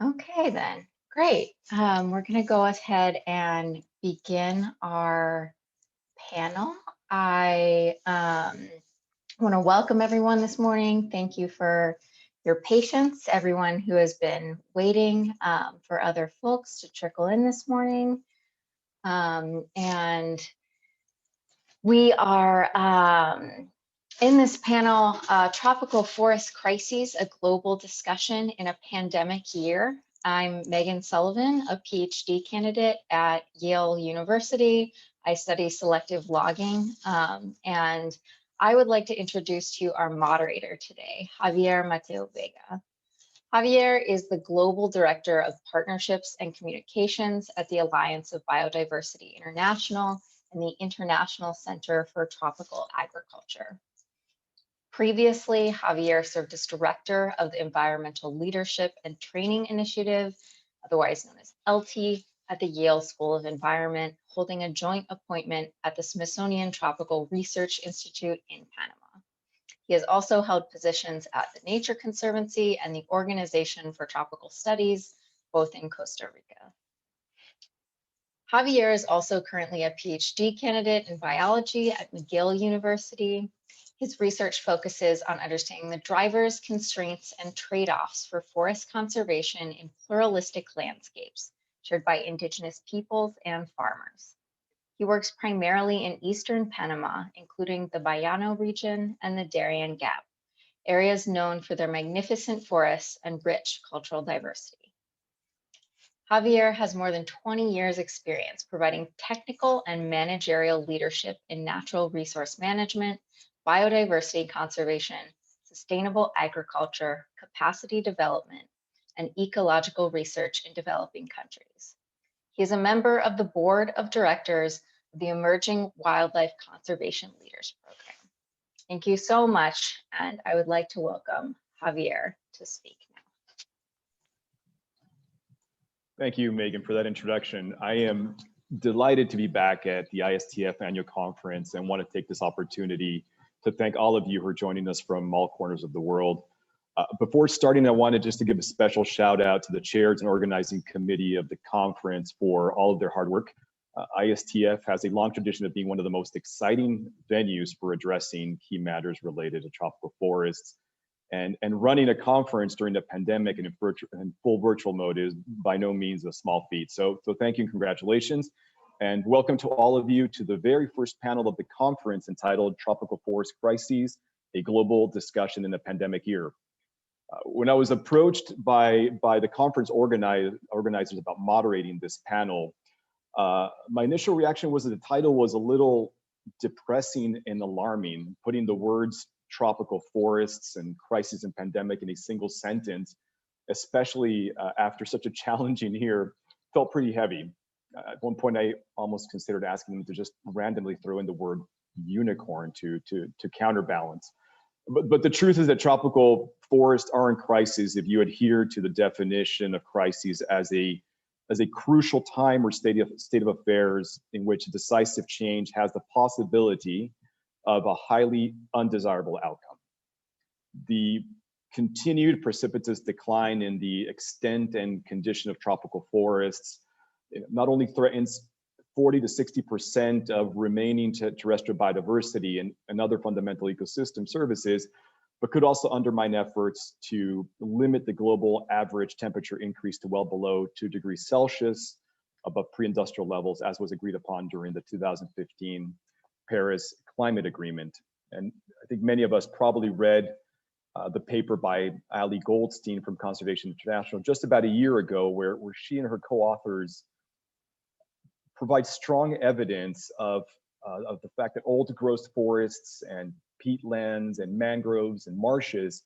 Okay, then. Great. We're going to go ahead and begin our panel. I want to welcome everyone this morning. Thank you for your patience, everyone who has been waiting for other folks to trickle in this morning. And we are in this panel, Tropical Forest Crises, a Global Discussion in a Pandemic Year. I'm Megan Sullivan, a PhD candidate at Yale University. I study selective logging, and I would like to introduce to you our moderator today, Javier Mateo-Vega. Javier is the Global Director of Partnerships and Communications at the Alliance of Biodiversity International and the International Center for Tropical Agriculture. Previously, Javier served as Director of the Environmental Leadership and Training Initiative, otherwise known as ELTI, at the Yale School of Environment, holding a joint appointment at the Smithsonian Tropical Research Institute in Panama. He has also held positions at the Nature Conservancy and the Organization for Tropical Studies, both in Costa Rica. Javier is also currently a PhD candidate in biology at McGill University. His research focuses on understanding the drivers, constraints, and trade-offs for forest conservation in pluralistic landscapes shared by indigenous peoples and farmers. He works primarily in eastern Panama, including the Bayano region and the Darien Gap, areas known for their magnificent forests and rich cultural diversity. Javier has more than 20 years experience providing technical and managerial leadership in natural resource management, biodiversity conservation, sustainable agriculture, capacity development, and ecological research in developing countries. He is a member of the Board of Directors of the Emerging Wildlife Conservation Leaders Program. Thank you so much, and I would like to welcome Javier to speak now. Thank you, Megan, for that introduction. I am delighted to be back at the ISTF annual conference and want to take this opportunity to thank all of you who are joining us from all corners of the world. Before starting, I wanted just to give a special shout out to the chairs and organizing committee of the conference for all of their hard work. ISTF has a long tradition of being one of the most exciting venues for addressing key matters related to tropical forests. And running a conference during the pandemic and in full virtual mode is by no means a small feat. So thank you and congratulations. And welcome to all of you to the very first panel of the conference entitled Tropical Forest Crises, a Global Discussion in a Pandemic Year. When I was approached by the conference organizers about moderating this panel, my initial reaction was that the title was a little depressing and alarming, putting the words tropical forests and crisis and pandemic in a single sentence, especially after such a challenging year, felt pretty heavy. At one point, I almost considered asking them to just randomly throw in the word unicorn to counterbalance. But the truth is that tropical forests are in crisis if you adhere to the definition of crises as a crucial time or state of affairs in which decisive change has the possibility of a highly undesirable outcome. The continued precipitous decline in the extent and condition of tropical forests not only threatens 40 to 60% of remaining terrestrial biodiversity and other fundamental ecosystem services, but could also undermine efforts to limit the global average temperature increase to well below 2 degrees Celsius above pre-industrial levels, as was agreed upon during the 2015 Paris Climate Agreement. And I think many of us probably read the paper by Ali Goldstein from Conservation International just about a year ago, where she and her co-authors provide strong evidence of the fact that old growth forests and peatlands and mangroves and marshes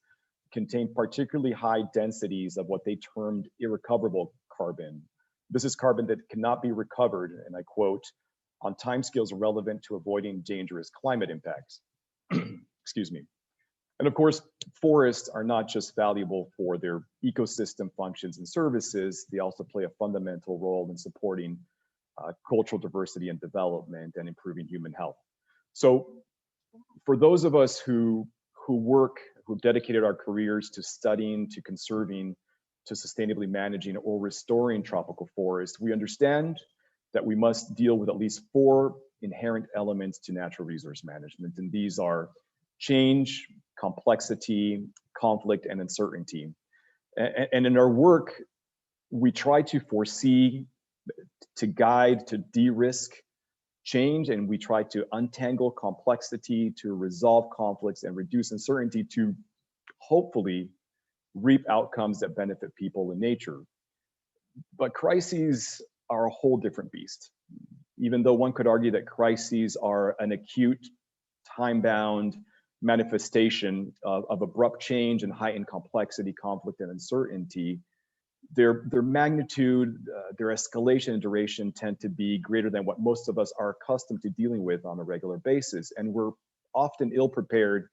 contain particularly high densities of what they termed irrecoverable carbon. This is carbon that cannot be recovered, and I quote, on timescales relevant to avoiding dangerous climate impacts. Excuse me. And of course, forests are not just valuable for their ecosystem functions and services, they also play a fundamental role in supporting cultural diversity and development and improving human health. So for those of us who dedicated our careers to studying, to conserving to sustainably managing or restoring tropical forests, we understand that we must deal with at least 4 inherent elements to natural resource management. And these are change, complexity, conflict, and uncertainty. And in our work, we try to foresee, to guide, to de-risk change, and we try to untangle complexity, to resolve conflicts and reduce uncertainty, to hopefully reap outcomes that benefit people and nature. But crises are a whole different beast. Even though one could argue that crises are an acute, time-bound manifestation of abrupt change and heightened complexity, conflict, and uncertainty, their magnitude, their escalation and duration tend to be greater than what most of us are accustomed to dealing with on a regular basis. And we're often ill-prepared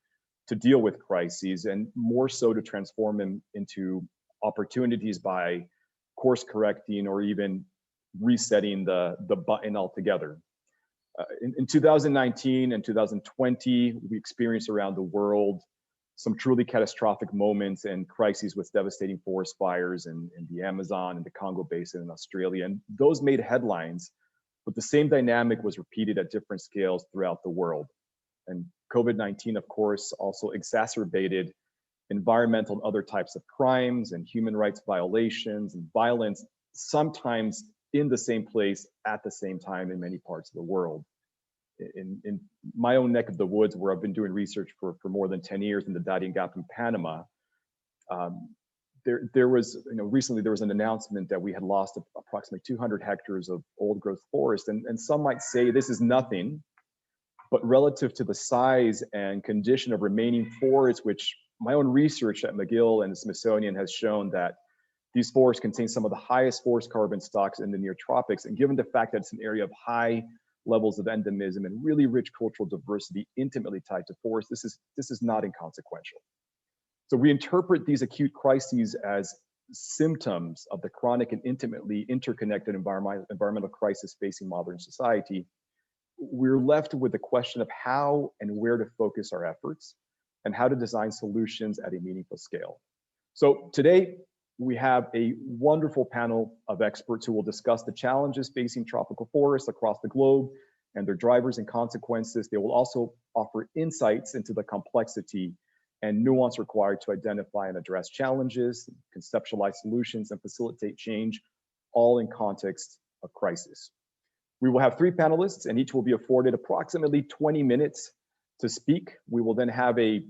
to deal with crises, and more so to transform them into opportunities by course correcting or even resetting the button altogether. In 2019 and 2020, we experienced around the world some truly catastrophic moments and crises with devastating forest fires in the Amazon and the Congo Basin in Australia. And those made headlines, but the same dynamic was repeated at different scales throughout the world. And COVID-19, of course, also exacerbated environmental and other types of crimes and human rights violations and violence, sometimes in the same place at the same time in many parts of the world. In my own neck of the woods, where I've been doing research for more than 10 years in the Darien Gap in Panama, there was, recently there was an announcement that we had lost approximately 200 hectares of old growth forest. And some might say this is nothing, but relative to the size and condition of remaining forests, which my own research at McGill and the Smithsonian has shown that these forests contain some of the highest forest carbon stocks in the near tropics. And given the fact that it's an area of high levels of endemism and really rich cultural diversity intimately tied to forests, this is not inconsequential. So we interpret these acute crises as symptoms of the chronic and intimately interconnected environmental crisis facing modern society. We're left with the question of how and where to focus our efforts and how to design solutions at a meaningful scale. So today, we have a wonderful panel of experts who will discuss the challenges facing tropical forests across the globe and their drivers and consequences. They will also offer insights into the complexity and nuance required to identify and address challenges, conceptualize solutions, and facilitate change, all in context of crisis. We will have 3 panelists, and each will be afforded approximately 20 minutes to speak. We will then have a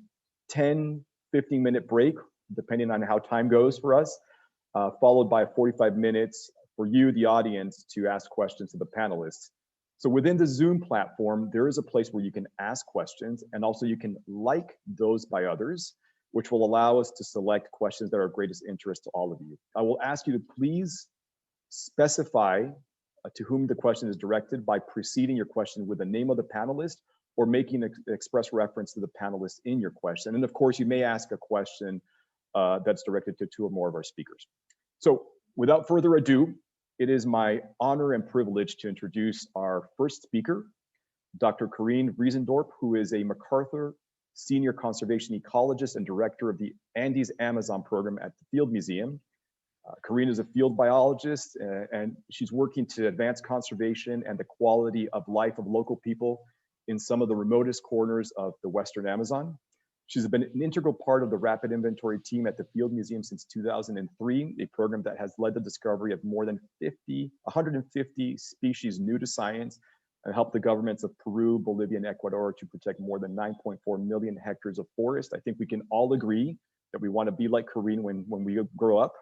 10, 15-minute break, depending on how time goes for us, followed by 45 minutes for you, the audience, to ask questions to the panelists. So within the Zoom platform, there is a place where you can ask questions, and also you can like those by others, which will allow us to select questions that are of greatest interest to all of you. I will ask you to please specify to whom the question is directed by preceding your question with the name of the panelist or making an express reference to the panelist in your question. And of course, you may ask a question that's directed to 2 or more of our speakers. So without further ado, it is my honor and privilege to introduce our first speaker, Dr. Karine Reasondorp, who is a MacArthur Senior Conservation Ecologist and Director of the Andes Amazon Program at the Field Museum. Karine is a field biologist, and she's working to advance conservation and the quality of life of local people in some of the remotest corners of the Western Amazon. She's been an integral part of the Rapid Inventory team at the Field Museum since 2003, a program that has led the discovery of more than 150 species new to science and helped the governments of Peru, Bolivia, and Ecuador to protect more than 9.4 million hectares of forest. I think we can all agree that we want to be like Karine when we grow up.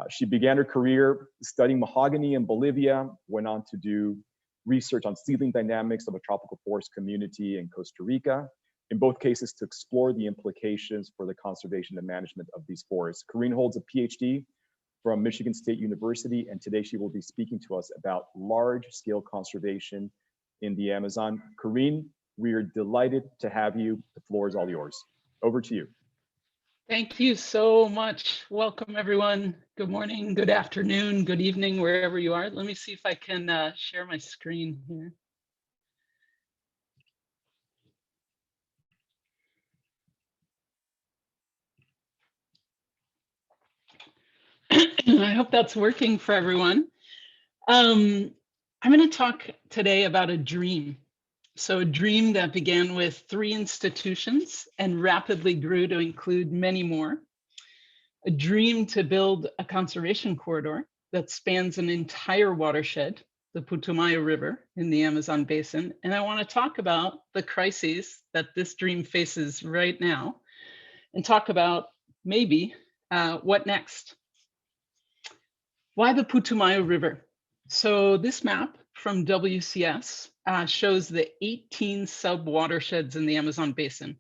She began her career studying mahogany in Bolivia, went on to do research on seedling dynamics of a tropical forest community in Costa Rica, in both cases to explore the implications for the conservation and management of these forests. Karine holds a PhD from Michigan State University, and today she will be speaking to us about large-scale conservation in the Amazon. Karine, we are delighted to have you. The floor is all yours. Over to you. Thank you so much. Welcome, everyone. Good morning, good afternoon, good evening, wherever you are. Let me see if I can share my screen here. I hope that's working for everyone. I'm going to talk today about a dream. So a dream that began with 3 institutions and rapidly grew to include many more. A dream to build a conservation corridor that spans an entire watershed, the Putumayo River in the Amazon basin. And I want to talk about the crises that this dream faces right now and talk about maybe what next. Why the Putumayo River? So this map from WCS shows the 18 sub-watersheds in the Amazon basin.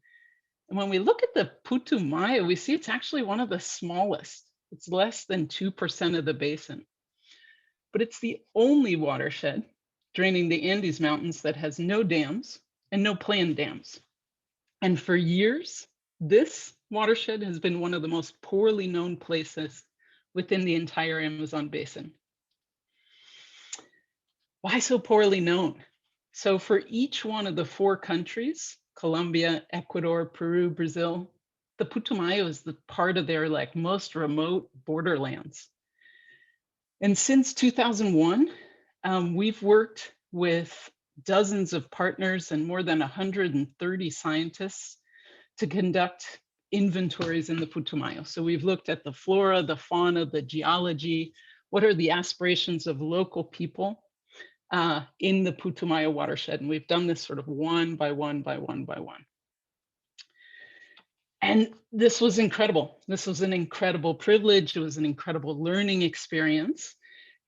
And when we look at the Putumayo, we see it's actually one of the smallest. It's less than 2% of the basin. But it's the only watershed draining the Andes Mountains that has no dams and no planned dams. And for years, this watershed has been one of the most poorly known places within the entire Amazon basin. Why so poorly known? So for each one of the 4 countries, Colombia, Ecuador, Peru, Brazil, the Putumayo is the part of their most remote borderlands. And since 2001, we've worked with dozens of partners and more than 130 scientists to conduct inventories in the Putumayo. So we've looked at the flora, the fauna, the geology, what are the aspirations of local people in the Putumayo watershed. And we've done this sort of one by one by one by one. And this was incredible. This was an incredible privilege. It was an incredible learning experience.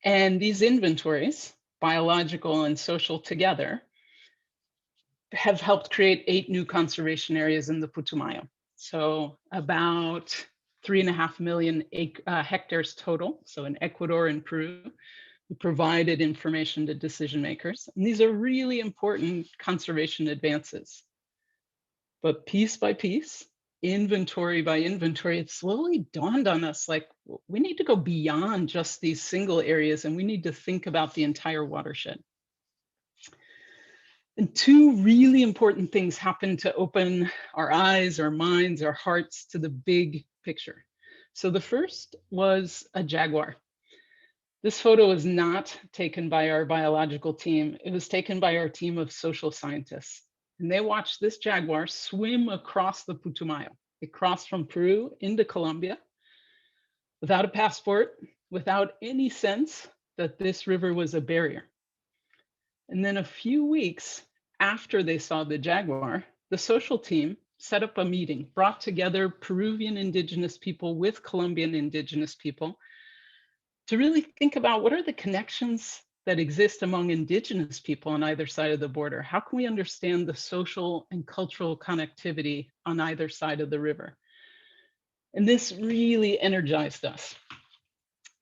And these inventories, biological and social together, have helped create 8 new conservation areas in the Putumayo. So about 3.5 million hectares total. So in Ecuador and Peru, we provided information to decision makers. And these are really important conservation advances. But piece by piece, inventory by inventory, it slowly dawned on us we need to go beyond just these single areas and we need to think about the entire watershed. And 2 really important things happened to open our eyes, our minds, our hearts to the big picture. So the first was a jaguar. This photo was not taken by our biological team. It was taken by our team of social scientists. And they watched this jaguar swim across the Putumayo. It crossed from Peru into Colombia without a passport, without any sense that this river was a barrier. And then a few weeks after they saw the jaguar, the social team set up a meeting, brought together Peruvian indigenous people with Colombian indigenous people to really think about what are the connections that exist among indigenous people on either side of the border. How can we understand the social and cultural connectivity on either side of the river? And this really energized us.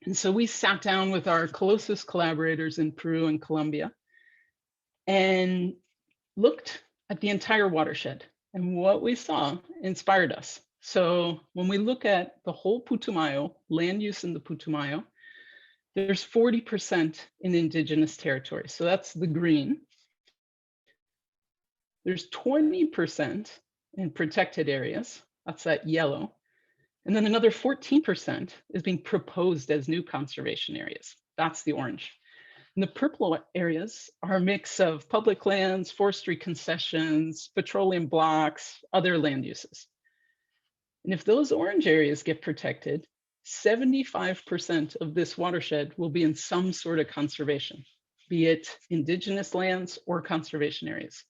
And so we sat down with our closest collaborators in Peru and Colombia and looked at the entire watershed. And what we saw inspired us. So when we look at the whole Putumayo, land use in the Putumayo, there's 40% in indigenous territory. So that's the green. There's 20% in protected areas. That's that yellow. And then another 14% is being proposed as new conservation areas. That's the orange. And the purple areas are a mix of public lands, forestry concessions, petroleum blocks, other land uses. And if those orange areas get protected, 75% of this watershed will be in some sort of conservation, be it indigenous lands or conservation areas.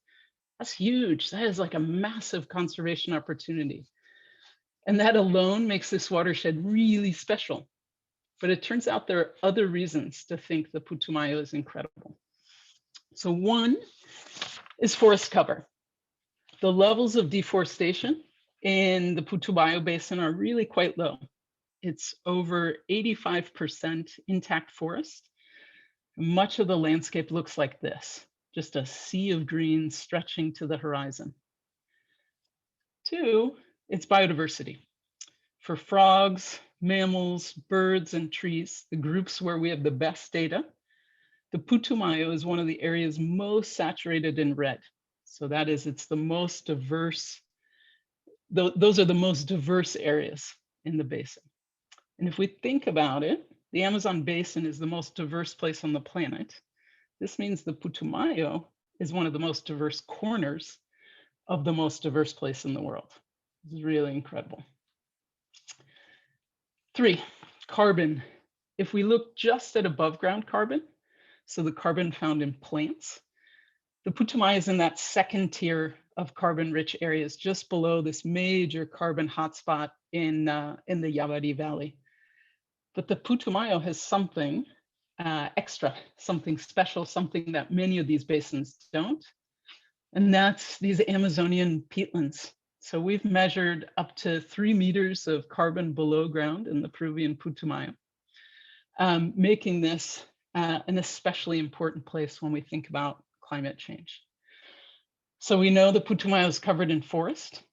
That's huge. That is a massive conservation opportunity. And that alone makes this watershed really special. But it turns out there are other reasons to think the Putumayo is incredible. So one is forest cover. The levels of deforestation in the Putumayo basin are really quite low. It's over 85% intact forest. Much of the landscape looks like this, just a sea of green stretching to the horizon. 2, it's biodiversity. For frogs, mammals, birds, and trees, the groups where we have the best data, the Putumayo is one of the areas most saturated in red. So that is, it's the most diverse, those are the most diverse areas in the basin. And if we think about it, the Amazon basin is the most diverse place on the planet, this means the Putumayo is one of the most diverse corners of the most diverse place in the world. It's really incredible. 3, carbon. If we look just at above ground carbon, so the carbon found in plants, the Putumayo is in that second tier of carbon-rich areas, just below this major carbon hotspot in the Javari Valley. But the Putumayo has something extra, something special, something that many of these basins don't, and that's these Amazonian peatlands. So we've measured up to 3 meters of carbon below ground in the Peruvian Putumayo, making this an especially important place when we think about climate change. So we know the Putumayo is covered in forest.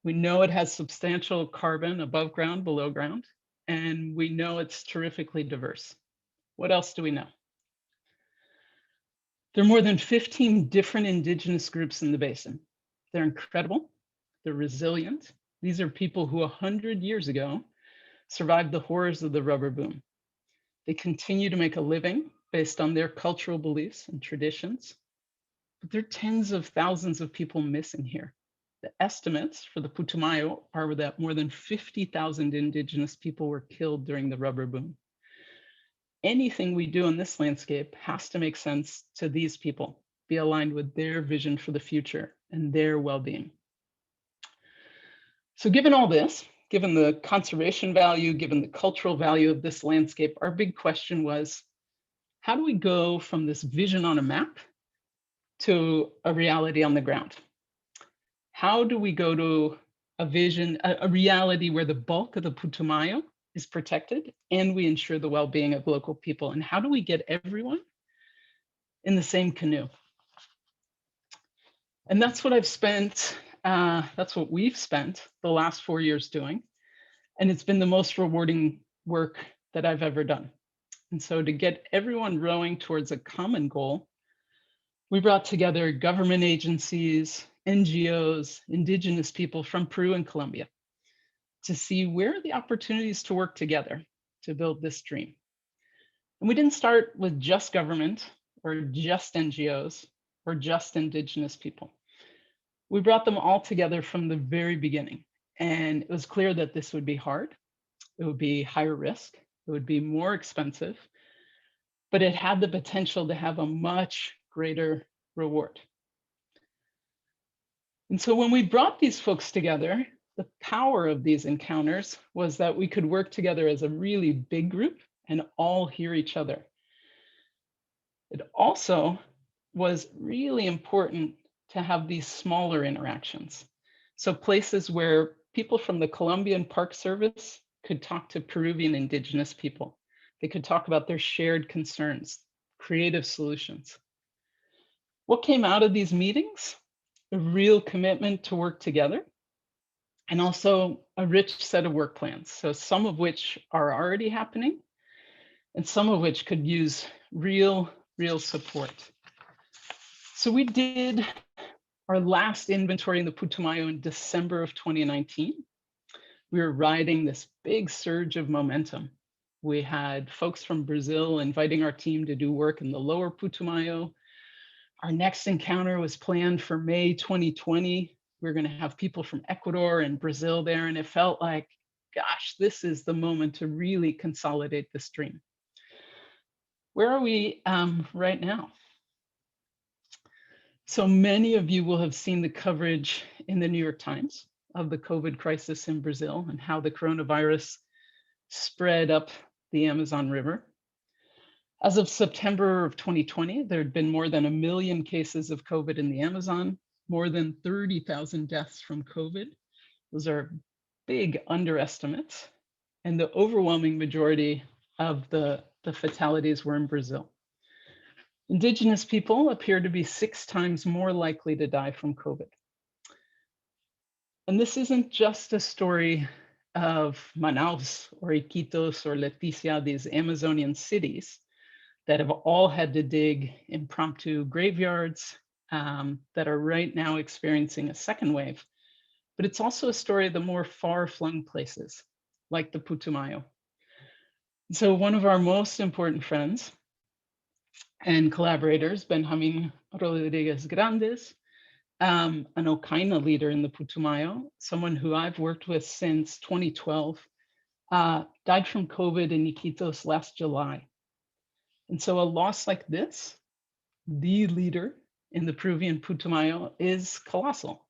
We know it has substantial carbon above ground, below ground, and we know it's terrifically diverse. What else do we know? There are more than 15 different indigenous groups in the basin. They're incredible. They're resilient. These are people who 100 years ago survived the horrors of the rubber boom. They continue to make a living based on their cultural beliefs and traditions, but there are tens of thousands of people missing here. The estimates for the Putumayo are that more than 50,000 indigenous people were killed during the rubber boom. Anything we do in this landscape has to make sense to these people, be aligned with their vision for the future and their well-being. So given all this, given the conservation value, given the cultural value of this landscape, our big question was, how do we go from this vision on a map to a reality on the ground? How do we go to a vision, a reality where the bulk of the Putumayo is protected and we ensure the well-being of local people? And how do we get everyone in the same canoe? And that's what I've spent, that's what we've spent the last 4 years doing. And it's been the most rewarding work that I've ever done. And so to get everyone rowing towards a common goal, we brought together government agencies, NGOs, indigenous people from Peru and Colombia to see where are the opportunities to work together to build this dream. And we didn't start with just government or just NGOs or just indigenous people. We brought them all together from the very beginning. And it was clear that this would be hard. It would be higher risk. It would be more expensive, but it had the potential to have a much greater reward. And so when we brought these folks together, the power of these encounters was that we could work together as a really big group and all hear each other. It also was really important to have these smaller interactions. So places where people from the Colombian Park Service could talk to Peruvian indigenous people. They could talk about their shared concerns, creative solutions. What came out of these meetings? A real commitment to work together, and also a rich set of work plans. So some of which are already happening, and some of which could use real support. So we did our last inventory in the Putumayo in December of 2019. We were riding this big surge of momentum. We had folks from Brazil inviting our team to do work in the lower Putumayo. Our next encounter was planned for May 2020. We're going to have people from Ecuador and Brazil there, and it felt like, gosh, this is the moment to really consolidate this dream. Where are we right now? So many of you will have seen the coverage in the New York Times of the COVID crisis in Brazil and how the coronavirus spread up the Amazon River. As of September of 2020, there had been more than 1 million cases of COVID in the Amazon, more than 30,000 deaths from COVID. Those are big underestimates. And the overwhelming majority of the fatalities were in Brazil. Indigenous people appear to be 6 times more likely to die from COVID. And this isn't just a story of Manaus or Iquitos or Leticia, these Amazonian cities that have all had to dig impromptu graveyards that are right now experiencing a second wave. But it's also a story of the more far-flung places, like the Putumayo, So one of our most important friends and collaborators, Benjamin Rodriguez Grandes, an Okaina leader in the Putumayo, someone who I've worked with since 2012, died from COVID in Iquitos last July. And so a loss like this, the leader in the Peruvian Putumayo, is colossal.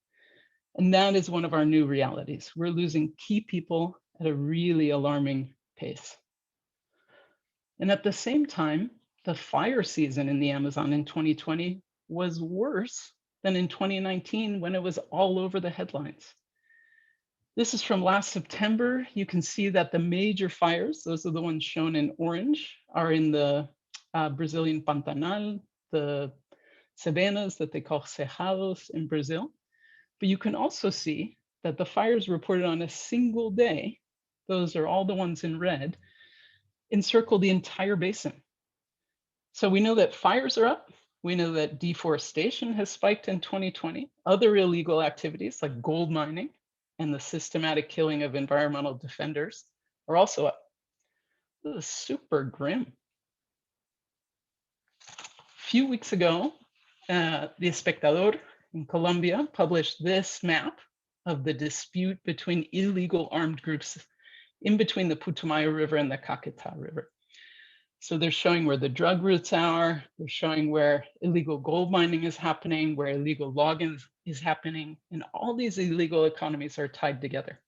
And that is one of our new realities. We're losing key people at a really alarming pace. And at the same time, the fire season in the Amazon in 2020 was worse than in 2019 when it was all over the headlines. This is from last September. You can see that the major fires, those are the ones shown in orange, are in the Brazilian Pantanal, the savannas that they call cerrados in Brazil. But you can also see that the fires reported on a single day, those are all the ones in red, encircle the entire basin. So we know that fires are up. We know that deforestation has spiked in 2020. Other illegal activities like gold mining and the systematic killing of environmental defenders are also up. This is super grim. A few weeks ago, the Espectador in Colombia published this map of the dispute between illegal armed groups in between the Putumayo River and the Caquetá River. So they're showing where the drug routes are, they're showing where illegal gold mining is happening, where illegal logging is happening, and all these illegal economies are tied together.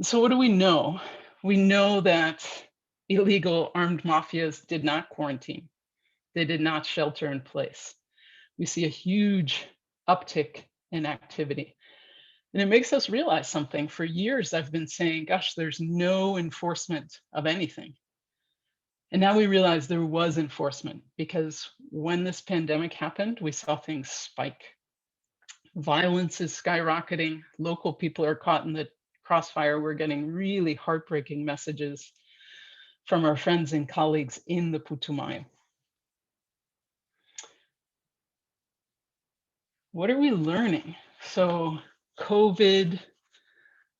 So what do we know? We know that illegal armed mafias did not quarantine. They did not shelter in place. We see a huge uptick in activity. And it makes us realize something. For years, I've been saying, gosh, there's no enforcement of anything. And now we realize there was enforcement, because when this pandemic happened, we saw things spike. Violence is skyrocketing. Local people are caught in the crossfire. We're getting really heartbreaking messages from our friends and colleagues in the Putumayo. What are we learning? So COVID,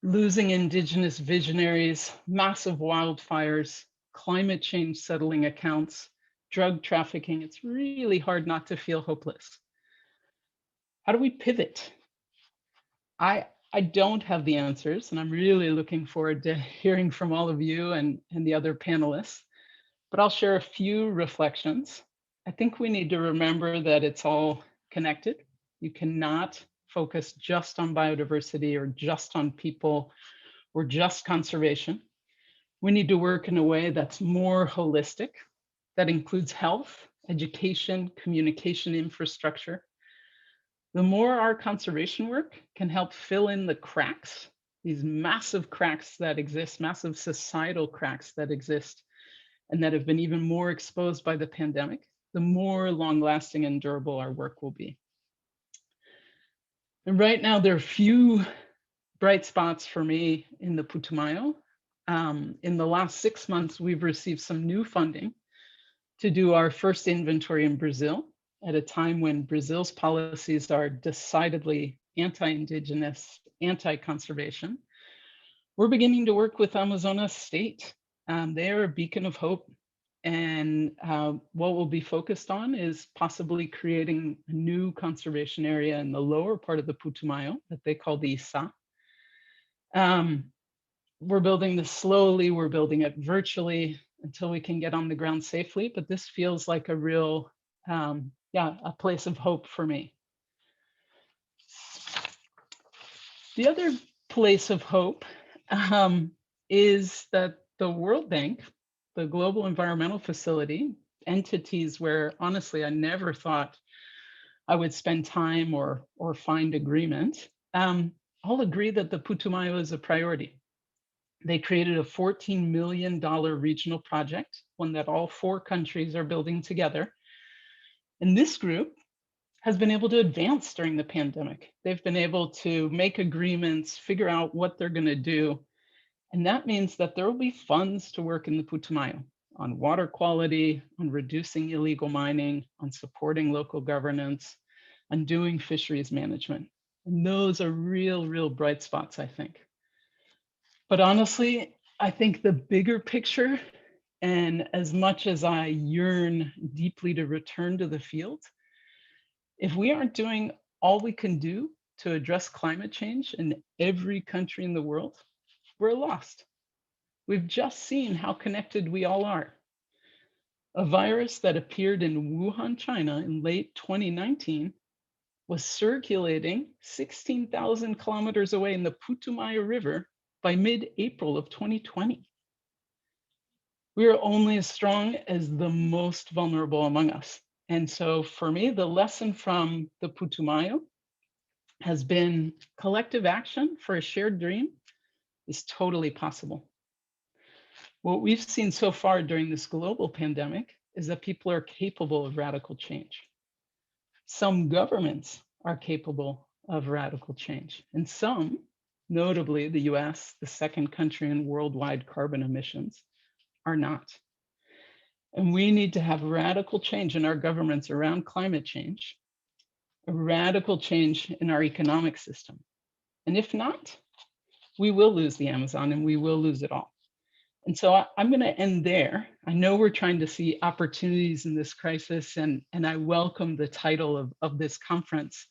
losing indigenous visionaries, massive wildfires, climate change settling accounts, drug trafficking. It's really hard not to feel hopeless. How do we pivot? I don't have the answers, and I'm really looking forward to hearing from all of you and the other panelists, but I'll share a few reflections. I think we need to remember that it's all connected. You cannot focus just on biodiversity or just on people or just conservation. We need to work in a way that's more holistic, that includes health, education, communication infrastructure. The more our conservation work can help fill in the cracks, these massive cracks that exist, massive societal cracks that exist, and that have been even more exposed by the pandemic, the more long-lasting and durable our work will be. And right now, there are a few bright spots for me in the Putumayo. In the last 6 months, we've received some new funding to do our first inventory in Brazil at a time when Brazil's policies are decidedly anti-indigenous, anti-conservation. We're beginning to work with Amazonas State. They are a beacon of hope. And what we'll be focused on is possibly creating a new conservation area in the lower part of the Putumayo that they call the Isa. We're building this slowly, we're building it virtually until we can get on the ground safely, but this feels like a real, a place of hope for me. The other place of hope is that the World Bank, the Global Environmental Facility, entities where honestly I never thought I would spend time or find agreement, all agree that the Putumayo is a priority. They created a $14 million regional project, one that all 4 countries are building together. And this group has been able to advance during the pandemic. They've been able to make agreements, figure out what they're going to do. And that means that there will be funds to work in the Putumayo on water quality, on reducing illegal mining, on supporting local governance, on doing fisheries management. And those are real bright spots, I think. But honestly, I think the bigger picture, and as much as I yearn deeply to return to the field, if we aren't doing all we can do to address climate change in every country in the world, we're lost. We've just seen how connected we all are. A virus that appeared in Wuhan, China in late 2019 was circulating 16,000 kilometers away in the Putumayo River by mid-April of 2020. We are only as strong as the most vulnerable among us. And so for me, the lesson from the Putumayo has been collective action for a shared dream is totally possible. What we've seen so far during this global pandemic is that people are capable of radical change. Some governments are capable of radical change, and some, notably the US, the second country in worldwide carbon emissions, are not. And we need to have radical change in our governments around climate change, a radical change in our economic system. And if not, we will lose the Amazon and we will lose it all. And so I'm going to end there. I know we're trying to see opportunities in this crisis, and I welcome the title of this conference.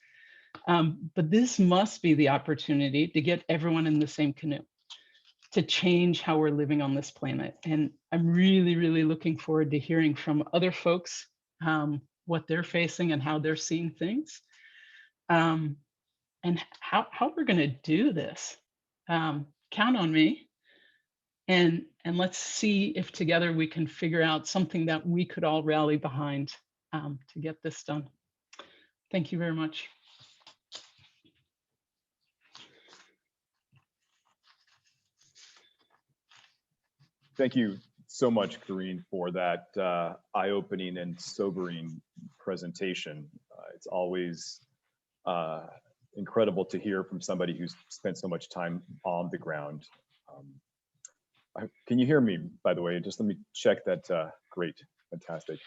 But this must be the opportunity to get everyone in the same canoe, to change how we're living on this planet. And I'm really, really looking forward to hearing from other folks what they're facing and how they're seeing things, and how we're going to do this. Count on me. And let's see if together we can figure out something that we could all rally behind to get this done. Thank you very much. Thank you so much, Karine, for that eye-opening and sobering presentation. It's always incredible to hear from somebody who's spent so much time on the ground. Can you hear me, by the way? Just let me check that. Great, fantastic.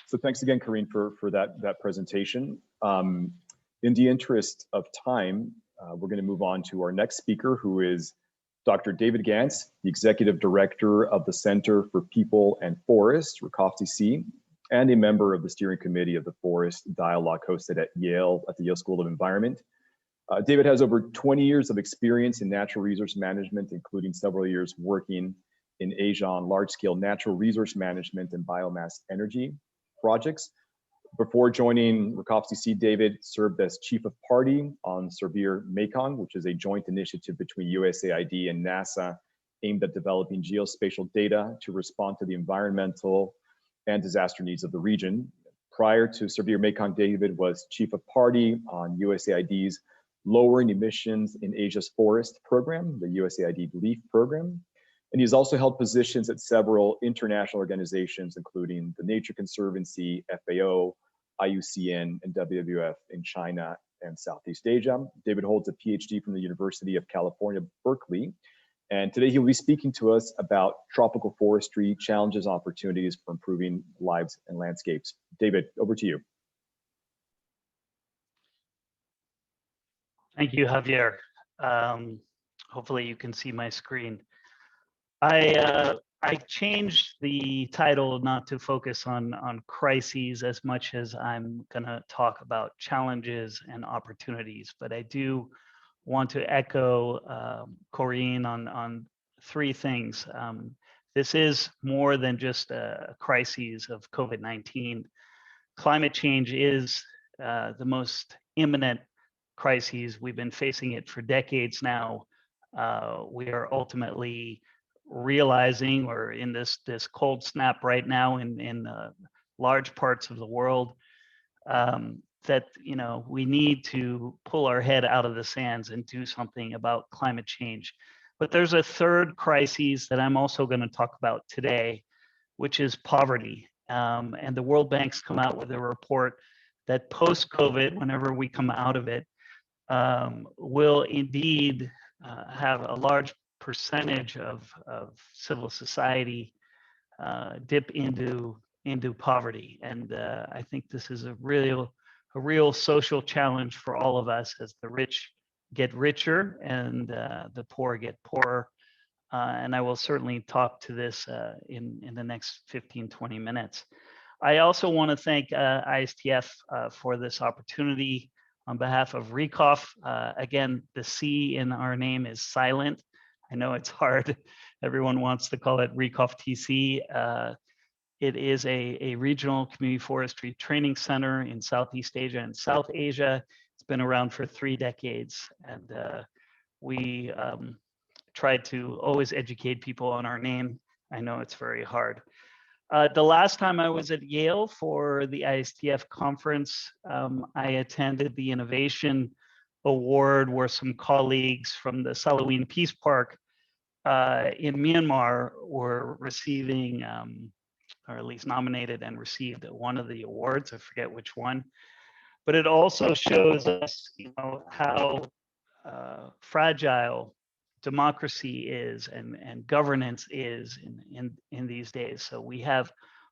So thanks again, Karine, for that presentation. In the interest of time, we're going to move on to our next speaker, who is Dr. David Gantz, the Executive Director of the Center for People and Forests, RECOFTC, and a member of the steering committee of the Forest Dialogue hosted at Yale, at the Yale School of Environment. David has over 20 years of experience in natural resource management, including several years working in Asia on large-scale natural resource management and biomass energy projects. Before joining RECOFTC, David served as Chief of Party on Severe Mekong, which is a joint initiative between USAID and NASA aimed at developing geospatial data to respond to the environmental and disaster needs of the region. Prior to Severe Mekong, David was Chief of Party on USAID's Lowering Emissions in Asia's Forest program, the USAID LEAF program. And he's also held positions at several international organizations, including the Nature Conservancy, FAO, IUCN, and WWF in China and Southeast Asia. David holds a PhD from the University of California, Berkeley. And today he'll be speaking to us about tropical forestry, challenges, opportunities for improving lives and landscapes. David, over to you. Thank you, Javier. Hopefully you can see my screen. I changed the title not to focus on crises as much as I'm going to talk about challenges and opportunities, but I do want to echo Karine on three things. This is more than just a crisis of COVID-19. Climate change is the most imminent crises. We've been facing it for decades now. We are ultimately realizing we're in this cold snap right now in large parts of the world, that we need to pull our head out of the sands and do something about climate change. But there's a third crisis that I'm also going to talk about today, which is poverty. And the World Bank's come out with a report that post-COVID, whenever we come out of it, will indeed have a large percentage of civil society dip into poverty. And I think this is a real social challenge for all of us as the rich get richer and the poor get poorer. and I will certainly talk to this in the next 15-20 minutes. I also want to thank ISTF for this opportunity on behalf of RECOF. Again, the C in our name is silent. I know it's hard. Everyone wants to call it RECOFTC. It is a regional community forestry training center in Southeast Asia and South Asia. It's been around for 3 decades, and we try to always educate people on our name. I know it's very hard. The last time I was at Yale for the ISTF conference, I attended the Innovation Award where some colleagues from the Salaween Peace Park in Myanmar were receiving, or at least nominated and received one of the awards. I forget which one, but it also shows us, how fragile democracy is and governance is in these days. So we have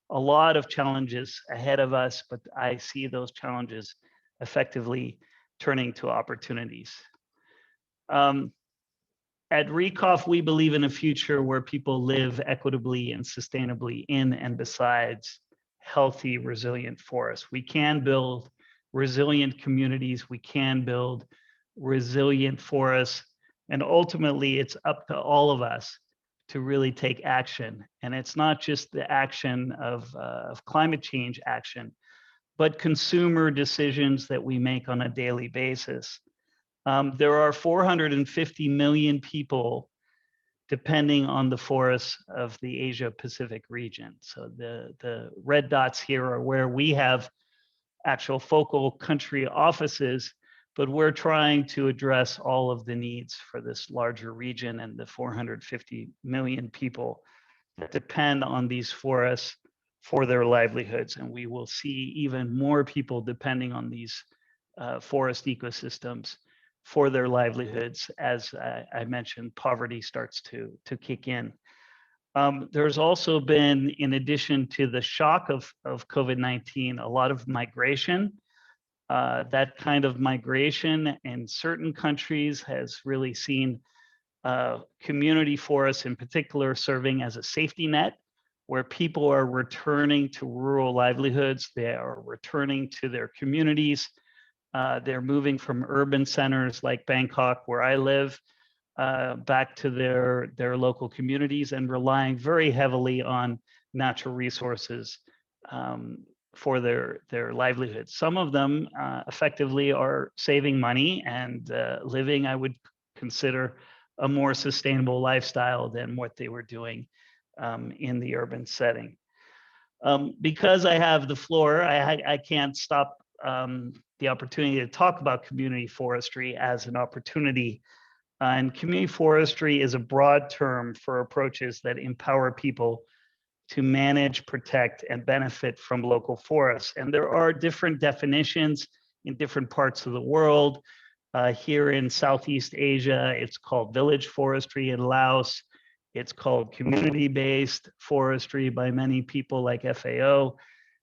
a lot of challenges ahead of us, but I see those challenges effectively turning to opportunities. At RECOF, we believe in a future where people live equitably and sustainably in and besides healthy, resilient forests. We can build resilient communities. We can build resilient forests. And ultimately, it's up to all of us to really take action. And it's not just the action of climate change action, but consumer decisions that we make on a daily basis. There are 450 million people depending on the forests of the Asia-Pacific region. So the red dots here are where we have actual focal country offices, but we're trying to address all of the needs for this larger region and the 450 million people that depend on these forests for their livelihoods. And we will see even more people depending on these forest ecosystems for their livelihoods as I mentioned, poverty starts to kick in. There's also been, in addition to the shock of COVID-19, a lot of migration. That kind of migration in certain countries has really seen community forests in particular serving as a safety net, where people are returning to rural livelihoods, they are returning to their communities, they're moving from urban centers like Bangkok, where I live, back to their local communities and relying very heavily on natural resources for their livelihoods. Some of them effectively are saving money and living, I would consider, a more sustainable lifestyle than what they were doing in the urban setting. Because I have the floor, I can't stop the opportunity to talk about community forestry as an opportunity. And community forestry is a broad term for approaches that empower people to manage, protect, and benefit from local forests. And there are different definitions in different parts of the world. Here in Southeast Asia, it's called village forestry. In Laos, it's called community-based forestry by many people like FAO.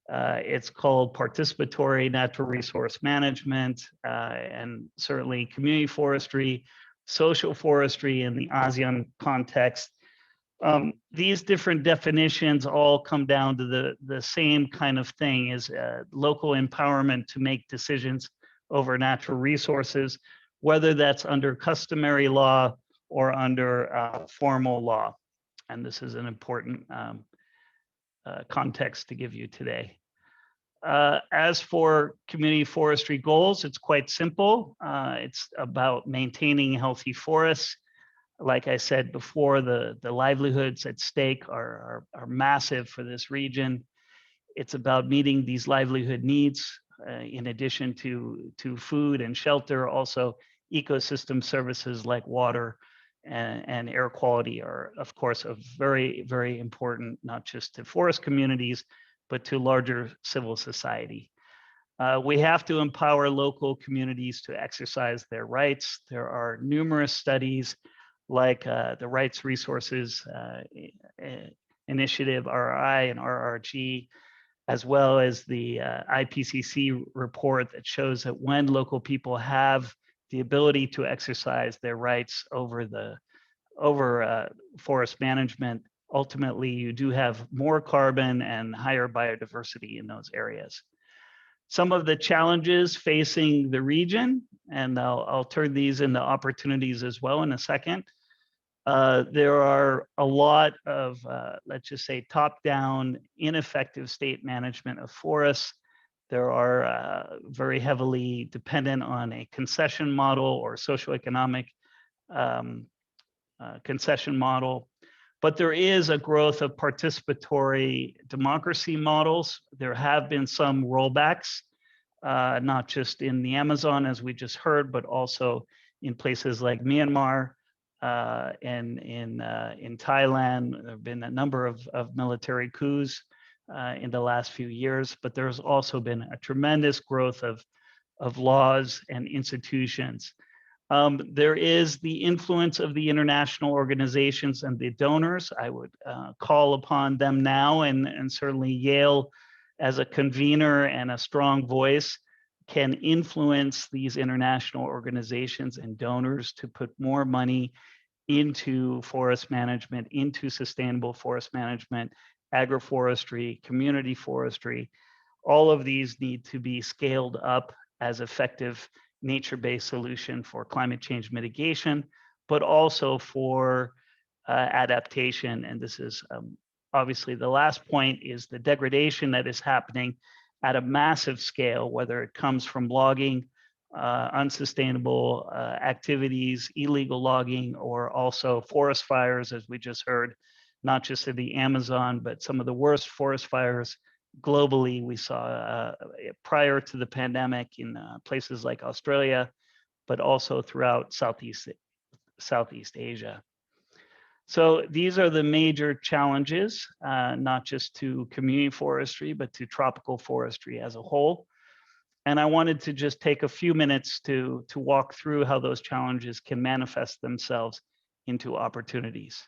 It's called participatory natural resource management, and certainly community forestry, social forestry in the ASEAN context. These different definitions all come down to the same kind of thing, is local empowerment to make decisions over natural resources, whether that's under customary law or under formal law. And this is an important context to give you today. As for community forestry goals, it's quite simple. It's about maintaining healthy forests. Like I said before, the livelihoods at stake are massive for this region. It's about meeting these livelihood needs in addition to food and shelter. Also, ecosystem services like water and air quality are, of course, a very, very important, not just to forest communities, but to larger civil society. We have to empower local communities to exercise their rights. There are numerous studies like the Rights Resources Initiative, RRI and RRG, as well as the IPCC report that shows that when local people have the ability to exercise their rights over the forest management, ultimately you do have more carbon and higher biodiversity in those areas. Some of the challenges facing the region, and I'll turn these into opportunities as well in a second. There are a lot of, let's just say, top-down, ineffective state management of forests. There are very heavily dependent on a concession model or socioeconomic concession model. But there is a growth of participatory democracy models. There have been some rollbacks, not just in the Amazon, as we just heard, but also in places like Myanmar and in Thailand. There have been a number of military coups in the last few years, but there's also been a tremendous growth of laws and institutions. There is the influence of the international organizations and the donors. I would call upon them now, and certainly Yale as a convener and a strong voice can influence these international organizations and donors to put more money into forest management, into sustainable forest management, agroforestry, community forestry. All of these need to be scaled up as effective nature-based solution for climate change mitigation, but also for adaptation. And this is obviously the last point, is the degradation that is happening at a massive scale, whether it comes from logging, unsustainable activities, illegal logging, or also forest fires, as we just heard, not just in the Amazon, but some of the worst forest fires globally we saw prior to the pandemic in places like Australia, but also throughout Southeast Asia. So these are the major challenges, not just to community forestry, but to tropical forestry as a whole. And I wanted to just take a few minutes to walk through how those challenges can manifest themselves into opportunities.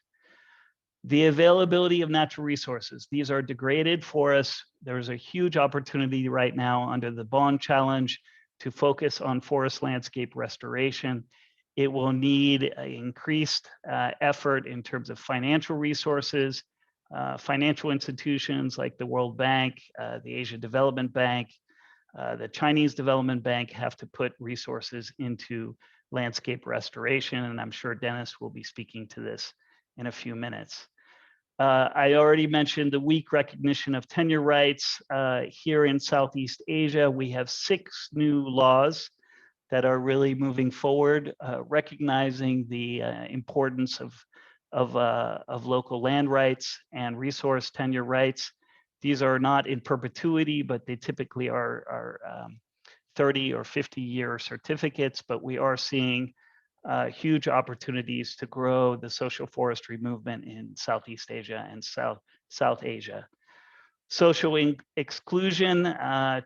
The availability of natural resources. These are degraded forests. There's a huge opportunity right now under the Bond Challenge to focus on forest landscape restoration. It will need an increased effort in terms of financial resources. Financial institutions like the World Bank, the Asia Development Bank, the Chinese Development Bank have to put resources into landscape restoration. And I'm sure Dennis will be speaking to this in a few minutes. I already mentioned the weak recognition of tenure rights. Here in Southeast Asia, we have 6 new laws that are really moving forward, recognizing the importance of local land rights and resource tenure rights. These are not in perpetuity, but they typically are 30 or 50-year certificates, but we are seeing huge opportunities to grow the social forestry movement in Southeast Asia and South Asia. Social exclusion,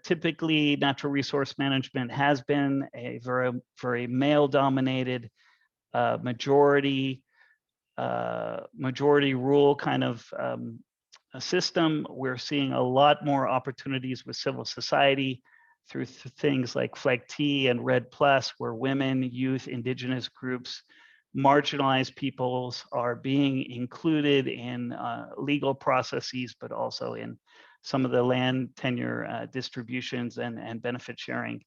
typically natural resource management has been a very male-dominated majority rule kind of a system. We're seeing a lot more opportunities with civil society through things like FLEGT and RED+, where women, youth, indigenous groups, marginalized peoples are being included in legal processes, but also in some of the land tenure distributions and benefit sharing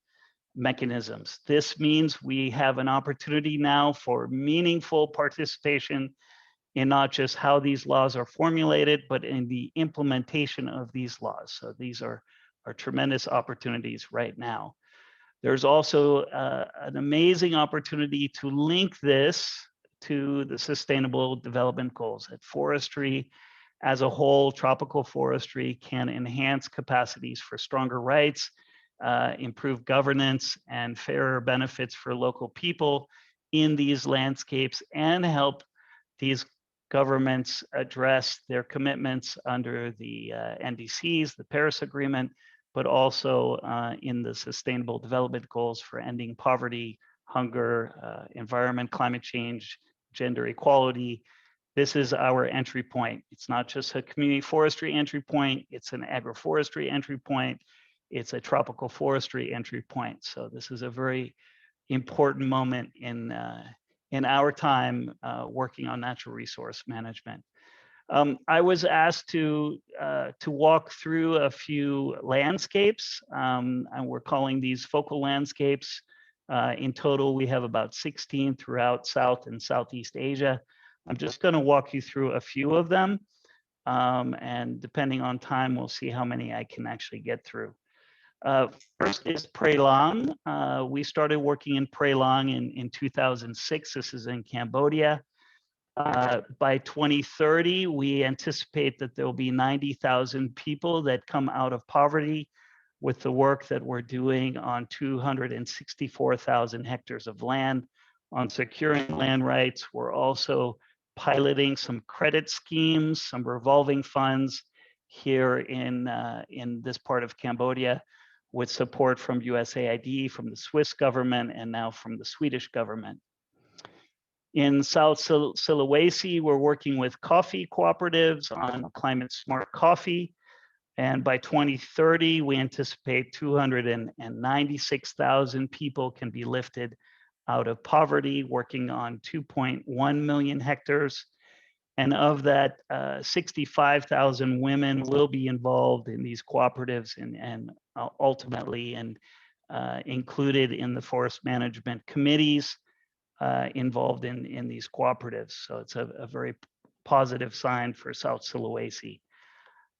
mechanisms. This means we have an opportunity now for meaningful participation in not just how these laws are formulated, but in the implementation of these laws. So these are tremendous opportunities right now. There's also an amazing opportunity to link this to the Sustainable Development Goals. That forestry as a whole, tropical forestry, can enhance capacities for stronger rights, improve governance, and fairer benefits for local people in these landscapes, and help these governments address their commitments under the NDCs, the Paris Agreement, but also in the Sustainable Development Goals for ending poverty, hunger, environment, climate change, gender equality. This is our entry point. It's not just a community forestry entry point, it's an agroforestry entry point, it's a tropical forestry entry point. So this is a very important moment in in our time working on natural resource management. I was asked to walk through a few landscapes, and we're calling these focal landscapes. In total, we have about 16 throughout South and Southeast Asia. I'm just going to walk you through a few of them, and depending on time, we'll see how many I can actually get through. First is Prey Lang. We started working in Prey Lang in 2006. This is in Cambodia. By 2030, we anticipate that there will be 90,000 people that come out of poverty with the work that we're doing on 264,000 hectares of land on securing land rights. We're also piloting some credit schemes, some revolving funds here in this part of Cambodia with support from USAID, from the Swiss government, and now from the Swedish government. In South Sulawesi, we're working with coffee cooperatives on climate smart coffee. And by 2030, we anticipate 296,000 people can be lifted out of poverty, working on 2.1 million hectares. And of that, 65,000 women will be involved in these cooperatives and ultimately included in the forest management committees involved in these cooperatives. So it's a very positive sign for South Sulawesi.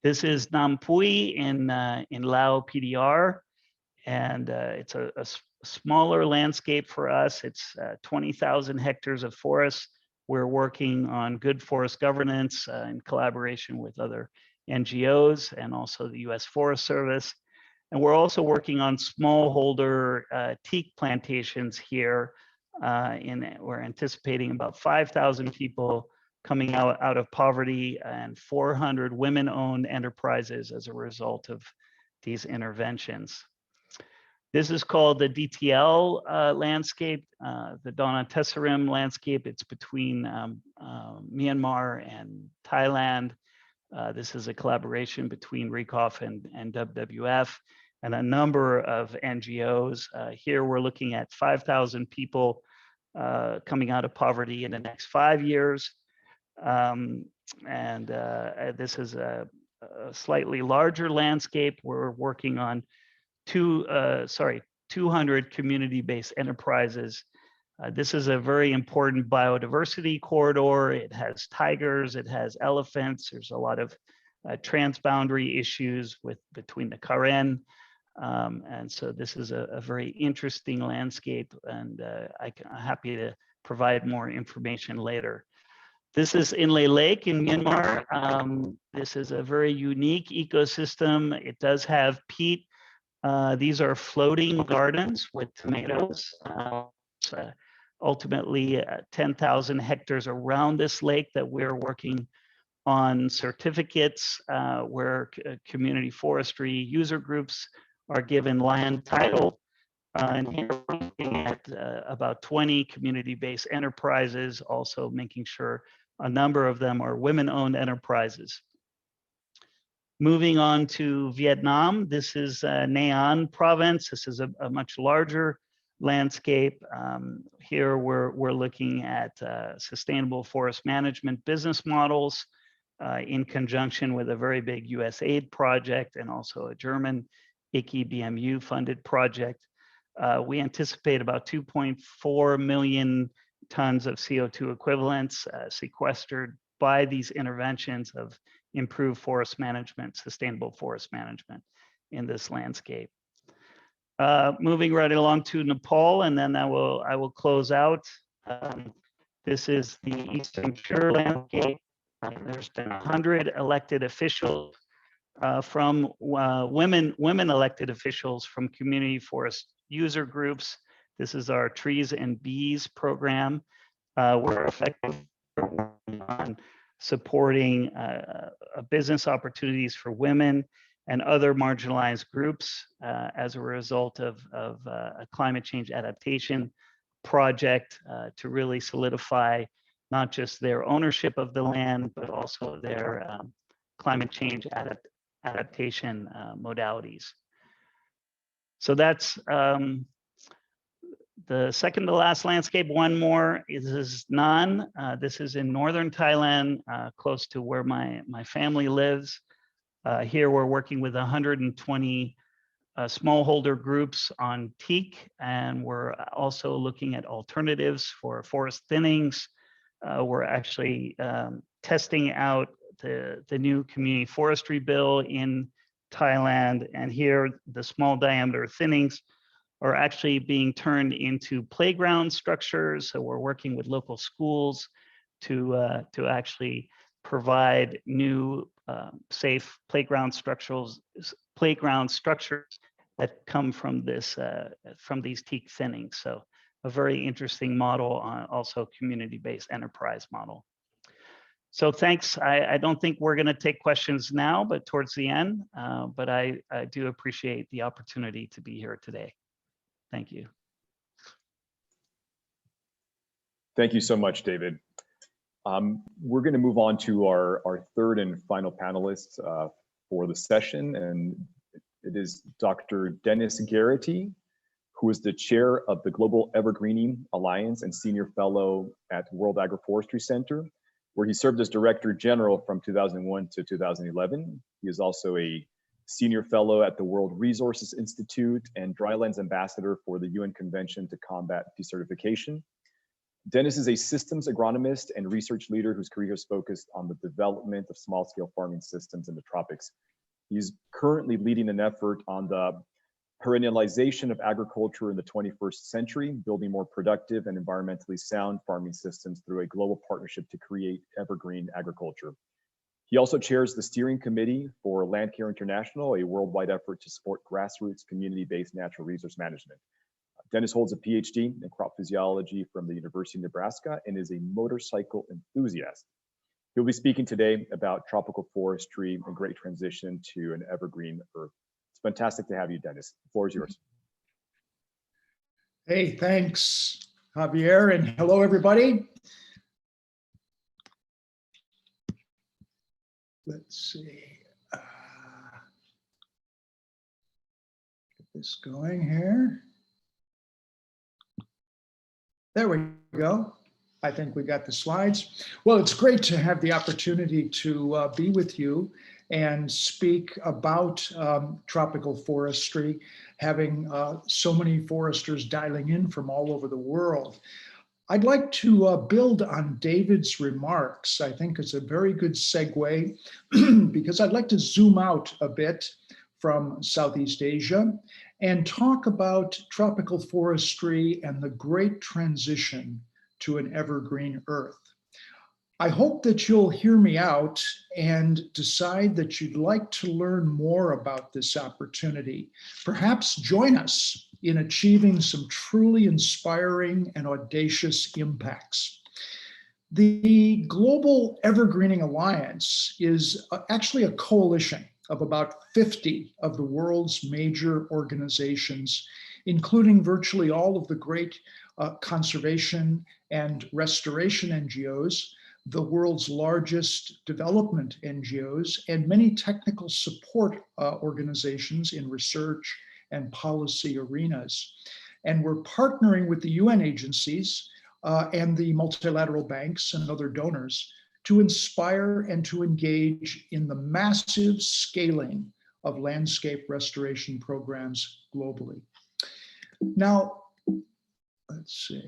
This is Nampui in Lao PDR, and it's a smaller landscape for us. It's 20,000 hectares of forest. We're working on good forest governance in collaboration with other NGOs and also the US Forest Service. And we're also working on smallholder teak plantations here. We're anticipating about 5,000 people coming out of poverty and 400 women-owned enterprises as a result of these interventions. This is called the DTL landscape, the Dona Tessarim landscape. It's between Myanmar and Thailand. This is a collaboration between RECOF and WWF and a number of NGOs. Here we're looking at 5,000 people coming out of poverty in the next 5 years. This is a slightly larger landscape. We're working on 200 community-based enterprises. This is a very important biodiversity corridor. It has tigers, it has elephants. There's a lot of transboundary issues between the Karen. And so this is a very interesting landscape, and I'm happy to provide more information later. This is Inle Lake in Myanmar. This is a very unique ecosystem. It does have peat. These are floating gardens with tomatoes. Ultimately, 10,000 hectares around this lake that we're working on certificates where community forestry user groups are given land title. And here we're looking at about 20 community-based enterprises, also making sure a number of them are women-owned enterprises. Moving on to Vietnam, this is Nha An province. This is a much larger landscape. Here we're looking at sustainable forest management business models in conjunction with a very big USAID project and also a German ICI BMU funded project. We anticipate about 2.4 million tons of CO2 equivalents sequestered by these interventions of improved forest management, sustainable forest management in this landscape. Moving right along to Nepal, and then I will close out. This is the Eastern Pure landscape. There's been 100 elected officials from women elected officials from community forest user groups. This is our Trees and Bees program. We're effectively on supporting business opportunities for women and other marginalized groups as a result of a climate change adaptation project to really solidify not just their ownership of the land, but also their climate change adaptation modalities. So that's The second to last landscape, one more, is Nan. This is in northern Thailand, close to where my family lives. Here we're working with 120 smallholder groups on teak, and we're also looking at alternatives for forest thinnings. We're actually testing out the new community forestry bill in Thailand, and here the small diameter thinnings are actually being turned into playground structures. So we're working with local schools to actually provide new safe playground structures that come from these teak thinnings. So a very interesting model, also community-based enterprise model. So thanks. I don't think we're going to take questions now, but towards the end. But I do appreciate the opportunity to be here today. Thank you. Thank you so much, David. We're going to move on to our third and final panelist for the session, and it is Dr. Dennis Garrity, who is the chair of the Global EverGreening Alliance and senior fellow at World Agroforestry Center, where he served as Director General from 2001 to 2011. He is also a senior fellow at the World Resources Institute and Drylands Ambassador for the UN Convention to Combat Desertification. Dennis is a systems agronomist and research leader whose career is focused on the development of small-scale farming systems in the tropics. He's currently leading an effort on the perennialization of agriculture in the 21st century, building more productive and environmentally sound farming systems through a global partnership to create evergreen agriculture. He also chairs the steering committee for Landcare International, a worldwide effort to support grassroots community-based natural resource management. Dennis holds a PhD in crop physiology from the University of Nebraska and is a motorcycle enthusiast. He'll be speaking today about tropical forestry and great transition to an evergreen earth. It's fantastic to have you, Dennis. The floor is yours. Hey, thanks, Javier, and hello, everybody. Let's see. Get this going here. There we go. I think we got the slides. Well, it's great to have the opportunity to be with you and speak about tropical forestry, having so many foresters dialing in from all over the world. I'd like to build on David's remarks. I think it's a very good segue because I'd like to zoom out a bit from Southeast Asia and talk about tropical forestry and the great transition to an evergreen earth. I hope that you'll hear me out and decide that you'd like to learn more about this opportunity. Perhaps join us in achieving some truly inspiring and audacious impacts. The Global EverGreening Alliance is actually a coalition of about 50 of the world's major organizations, including virtually all of the great conservation and restoration NGOs, the world's largest development NGOs, and many technical support organizations in research and policy arenas. And we're partnering with the UN agencies and the multilateral banks and other donors to inspire and to engage in the massive scaling of landscape restoration programs globally. Now, let's see.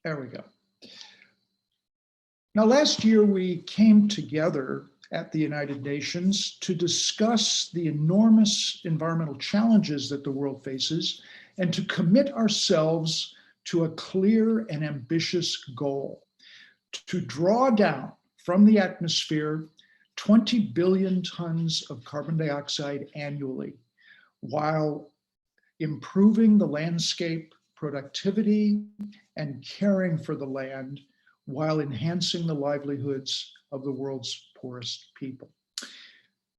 There we go. Now, last year we came together at the United Nations to discuss the enormous environmental challenges that the world faces and to commit ourselves to a clear and ambitious goal to draw down from the atmosphere 20 billion tons of carbon dioxide annually, while improving the landscape productivity and caring for the land, while enhancing the livelihoods of the world's poorest people.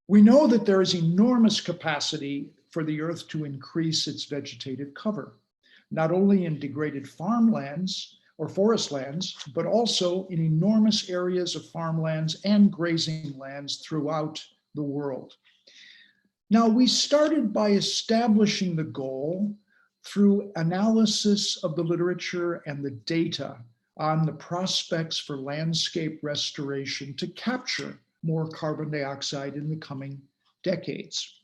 We know that there is enormous capacity for the earth to increase its vegetative cover, not only in degraded farmlands or forest lands, but also in enormous areas of farmlands and grazing lands throughout the world. Now, we started by establishing the goal through analysis of the literature and the data on the prospects for landscape restoration to capture more carbon dioxide in the coming decades.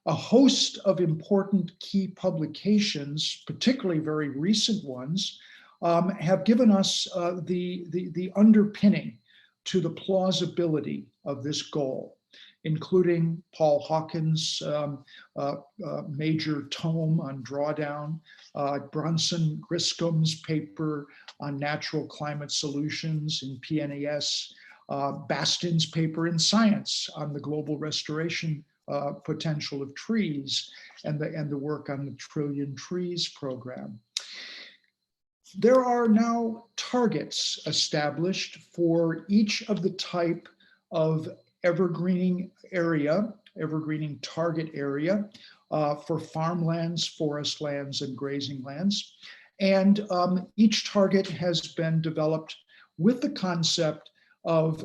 A host of important key publications, particularly very recent ones, have given us the underpinning to the plausibility of this goal, including Paul Hawkins' major tome on drawdown, Bronson Griscom's paper on natural climate solutions in PNAS, Bastin's paper in Science on the global restoration potential of trees, and the work on the Trillion Trees program. There are now targets established for each of the type of evergreening area, evergreening target area for farmlands, forest lands, and grazing lands. And each target has been developed with the concept of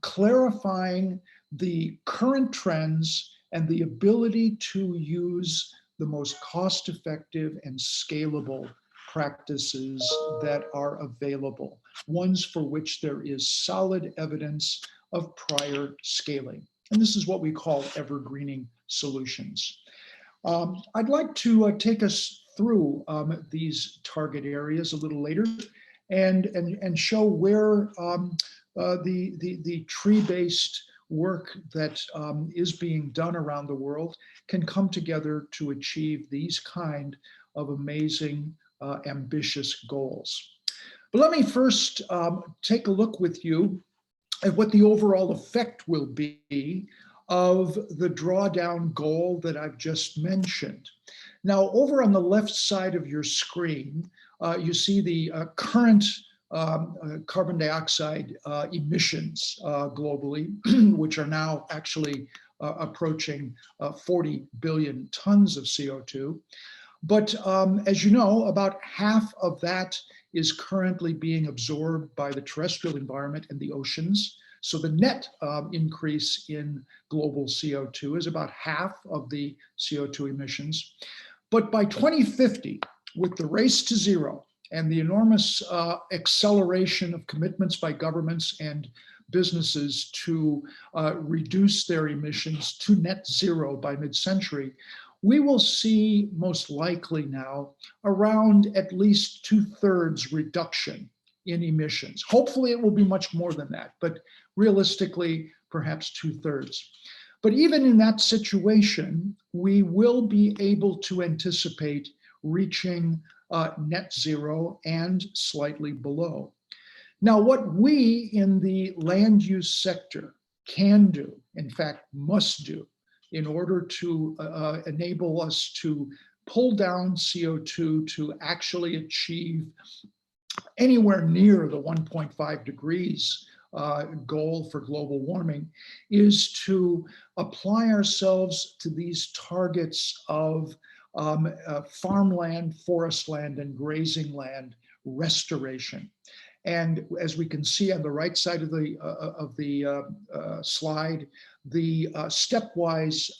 clarifying the current trends and the ability to use the most cost-effective and scalable practices that are available, ones for which there is solid evidence of prior scaling. And this is what we call evergreening solutions. I'd like to take us through these target areas a little later and show where the tree-based work that is being done around the world can come together to achieve these kind of amazing, ambitious goals. But let me first take a look with you at what the overall effect will be of the drawdown goal that I've just mentioned. Now, over on the left side of your screen, you see the current carbon dioxide emissions globally, which are now actually approaching 40 billion tons of CO2. But as you know, about half of that is currently being absorbed by the terrestrial environment and the oceans. So the net increase in global CO2 is about half of the CO2 emissions. But by 2050, with the race to zero and the enormous acceleration of commitments by governments and businesses to reduce their emissions to net zero by mid-century, we will see most likely now around at least 2/3 reduction in emissions. Hopefully it will be much more than that, but realistically, perhaps 2/3. But even in that situation, we will be able to anticipate reaching net zero and slightly below. Now, what we in the land use sector can do, in fact, must do, in order to enable us to pull down CO2 to actually achieve anywhere near the 1.5 degrees goal for global warming, is to apply ourselves to these targets of farmland, forest land, and grazing land restoration. And as we can see on the right side of the slide, the stepwise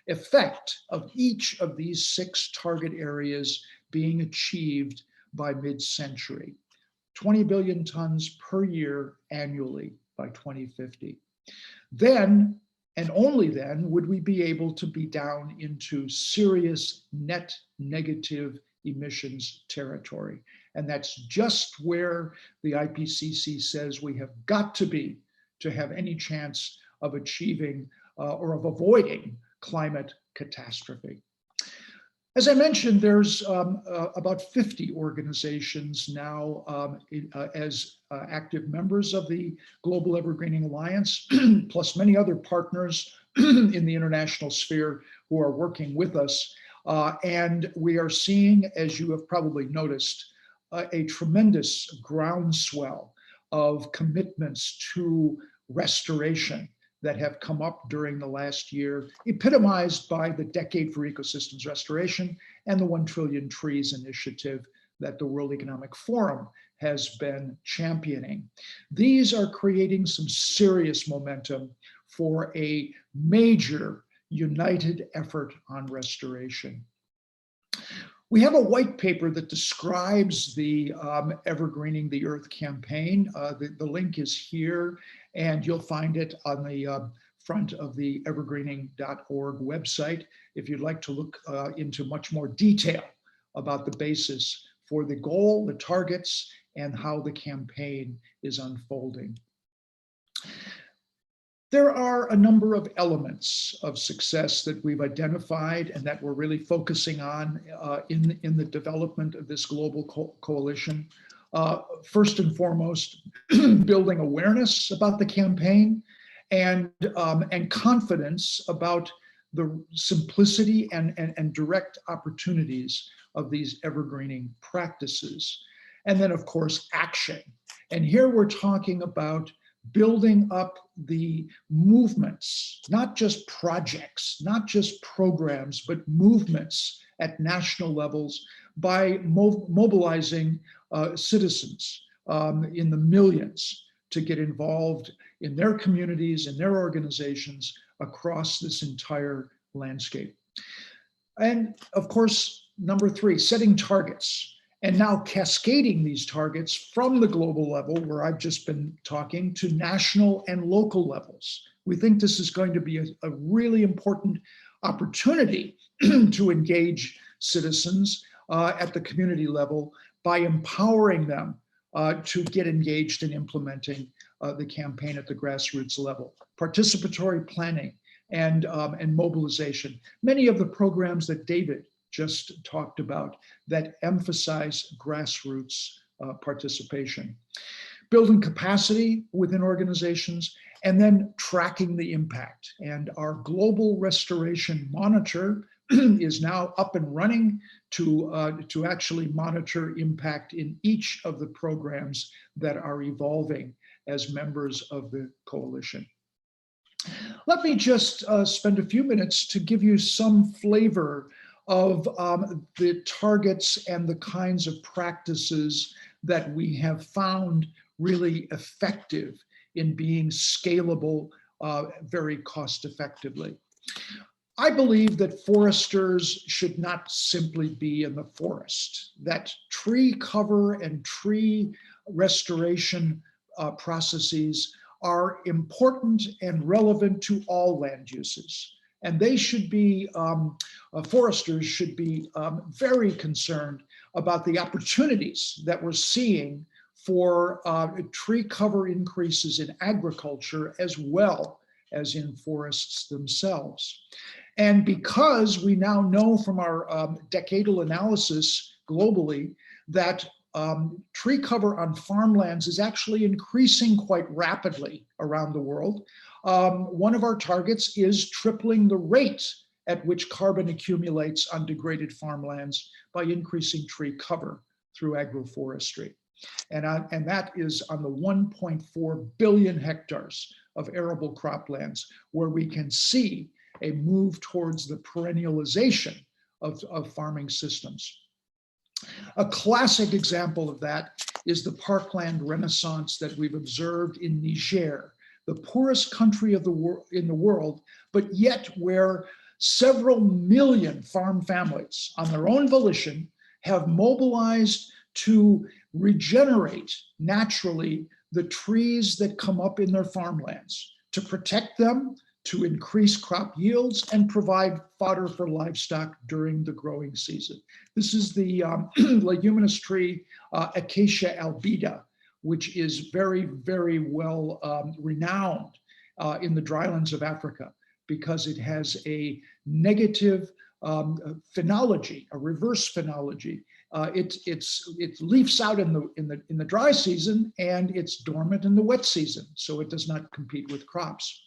effect of each of these 6 target areas being achieved by mid-century. 20 billion tons per year annually by 2050. Then, and only then, would we be able to be down into serious net negative emissions territory. And that's just where the IPCC says we have got to be to have any chance of achieving or of avoiding climate catastrophe. As I mentioned, there's about 50 organizations now as active members of the Global Evergreening Alliance, plus many other partners in the international sphere who are working with us. And we are seeing, as you have probably noticed, a tremendous groundswell of commitments to restoration that have come up during the last year, epitomized by the Decade for Ecosystems Restoration and the 1 Trillion Trees initiative that the World Economic Forum has been championing. These are creating some serious momentum for a major united effort on restoration. We have a white paper that describes the EverGreening the Earth campaign. The link is here, and you'll find it on the front of the evergreening.org website if you'd like to look into much more detail about the basis for the goal, the targets, and how the campaign is unfolding. There are a number of elements of success that we've identified and that we're really focusing on in the development of this global coalition. First and foremost, building awareness about the campaign and confidence about the simplicity and direct opportunities of these evergreening practices. And then, of course, action. And here we're talking about building up the movements, not just projects, not just programs, but movements at national levels by mobilizing citizens in the millions to get involved in their communities and their organizations across this entire landscape. And of course, number three, setting targets. And now cascading these targets from the global level, where I've just been talking, to national and local levels. We think this is going to be a really important opportunity to engage citizens at the community level by empowering them to get engaged in implementing the campaign at the grassroots level. Participatory planning and mobilization. Many of the programs that David just talked about that emphasize grassroots participation. Building capacity within organizations and then tracking the impact. And our global restoration monitor is now up and running to actually monitor impact in each of the programs that are evolving as members of the coalition. Let me just spend a few minutes to give you some flavor of the targets and the kinds of practices that we have found really effective in being scalable very cost effectively. I believe that foresters should not simply be in the forest, that tree cover and tree restoration processes are important and relevant to all land uses. And they should be, foresters should be very concerned about the opportunities that we're seeing for tree cover increases in agriculture as well as in forests themselves. And because we now know from our decadal analysis globally that tree cover on farmlands is actually increasing quite rapidly around the world. One of our targets is tripling the rate at which carbon accumulates on degraded farmlands by increasing tree cover through agroforestry. And that is on the 1.4 billion hectares of arable croplands where we can see a move towards the perennialization of farming systems. A classic example of that is the parkland renaissance that we've observed in Niger, the poorest country of in the world, but yet where several million farm families on their own volition have mobilized to regenerate naturally the trees that come up in their farmlands, to protect them, to increase crop yields and provide fodder for livestock during the growing season. This is the leguminous tree Acacia albida, which is very, very well renowned in the drylands of Africa because it has a negative phenology, a reverse phenology. It leaves out in the dry season and it's dormant in the wet season, so it does not compete with crops.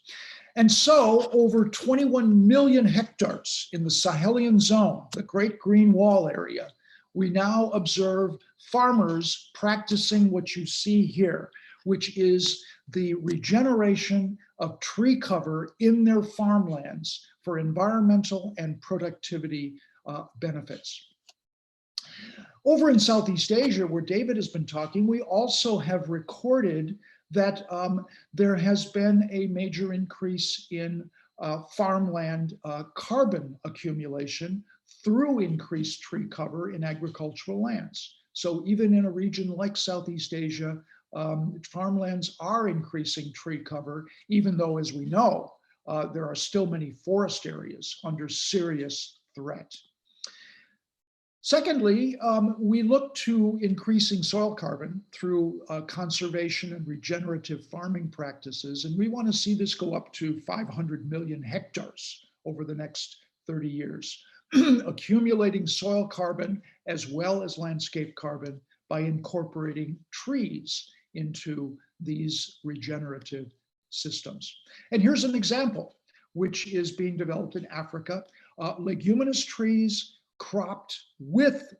And so over 21 million hectares in the Sahelian zone, the Great Green Wall area, we now observe farmers practicing what you see here, which is the regeneration of tree cover in their farmlands for environmental and productivity benefits. Over in Southeast Asia, where David has been talking, we also have recorded that there has been a major increase in farmland carbon accumulation through increased tree cover in agricultural lands. So even in a region like Southeast Asia, farmlands are increasing tree cover, even though, as we know, there are still many forest areas under serious threat. Secondly, we look to increasing soil carbon through conservation and regenerative farming practices, and we want to see this go up to 500 million hectares over the next 30 years, accumulating soil carbon as well as landscape carbon by incorporating trees into these regenerative systems. And here's an example, which is being developed in Africa. Leguminous trees cropped with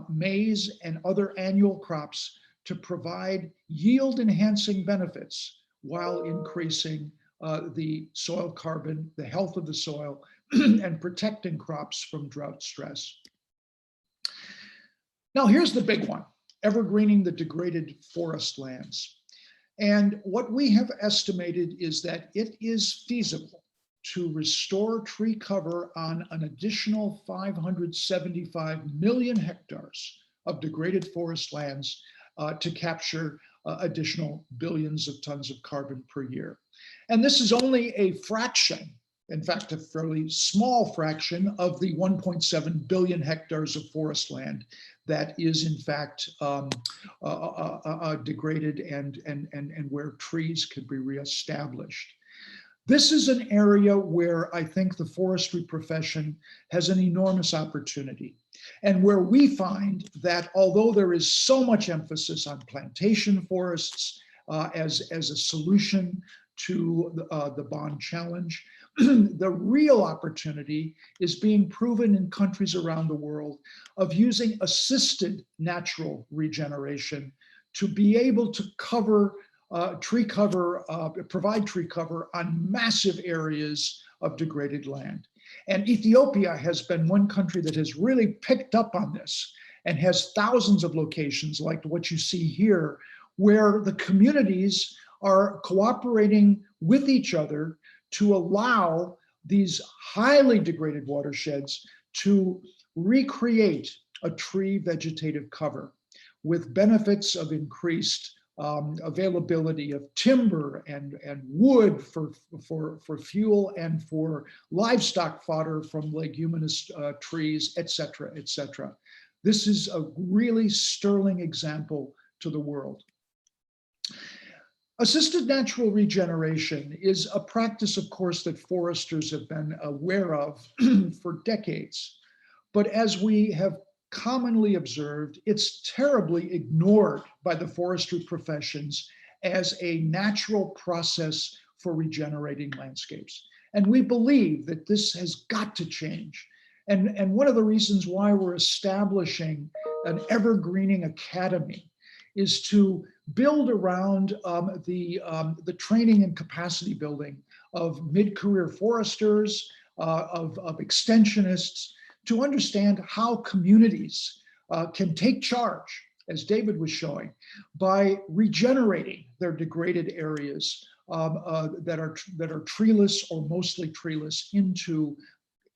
maize and other annual crops to provide yield enhancing benefits while increasing the soil carbon, the health of the soil, and protecting crops from drought stress. Now here's the big one, evergreening the degraded forest lands. And what we have estimated is that it is feasible to restore tree cover on an additional 575 million hectares of degraded forest lands to capture additional billions of tons of carbon per year. And this is only a fraction, in fact, a fairly small fraction of the 1.7 billion hectares of forest land that is in fact degraded and where trees could be reestablished. This is an area where I think the forestry profession has an enormous opportunity, and where we find that although there is so much emphasis on plantation forests as a solution to the bond challenge, the real opportunity is being proven in countries around the world of using assisted natural regeneration to be able to cover provide tree cover on massive areas of degraded land. And Ethiopia has been one country that has really picked up on this and has thousands of locations like what you see here, where the communities are cooperating with each other to allow these highly degraded watersheds to recreate a tree vegetative cover with benefits of increased availability of timber and wood for fuel and for livestock fodder from leguminous trees, et cetera, et cetera. This is a really sterling example to the world. Assisted natural regeneration is a practice, of course, that foresters have been aware of for decades. But as we have commonly observed, it's terribly ignored by the forestry professions as a natural process for regenerating landscapes. And we believe that this has got to change. And one of the reasons why we're establishing an EverGreening Academy is to build around the training and capacity building of mid-career foresters, of extensionists, to understand how communities can take charge, as David was showing, by regenerating their degraded areas that are treeless or mostly treeless into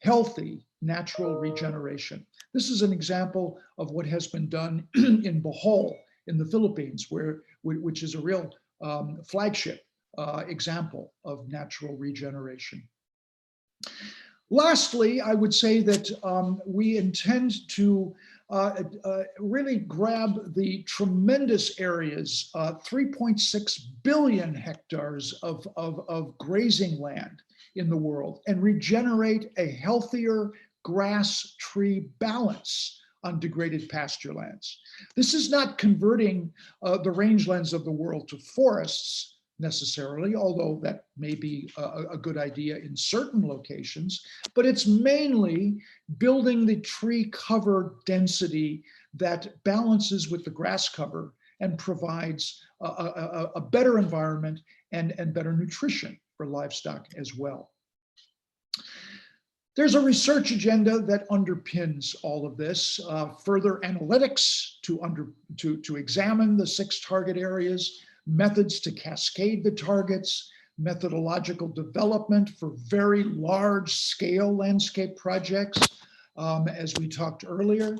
healthy natural regeneration. This is an example of what has been done in Bohol in the Philippines, which is a real flagship example of natural regeneration. Lastly, I would say that we intend to really grab the tremendous areas, 3.6 billion hectares of grazing land in the world, and regenerate a healthier grass-tree balance on degraded pasture lands. This is not converting the rangelands of the world to forests necessarily, although that may be a good idea in certain locations, but it's mainly building the tree cover density that balances with the grass cover and provides a better environment and better nutrition for livestock as well. There's a research agenda that underpins all of this, further analytics to examine the 6 target areas, methods to cascade the targets, methodological development for very large scale landscape projects, as we talked earlier,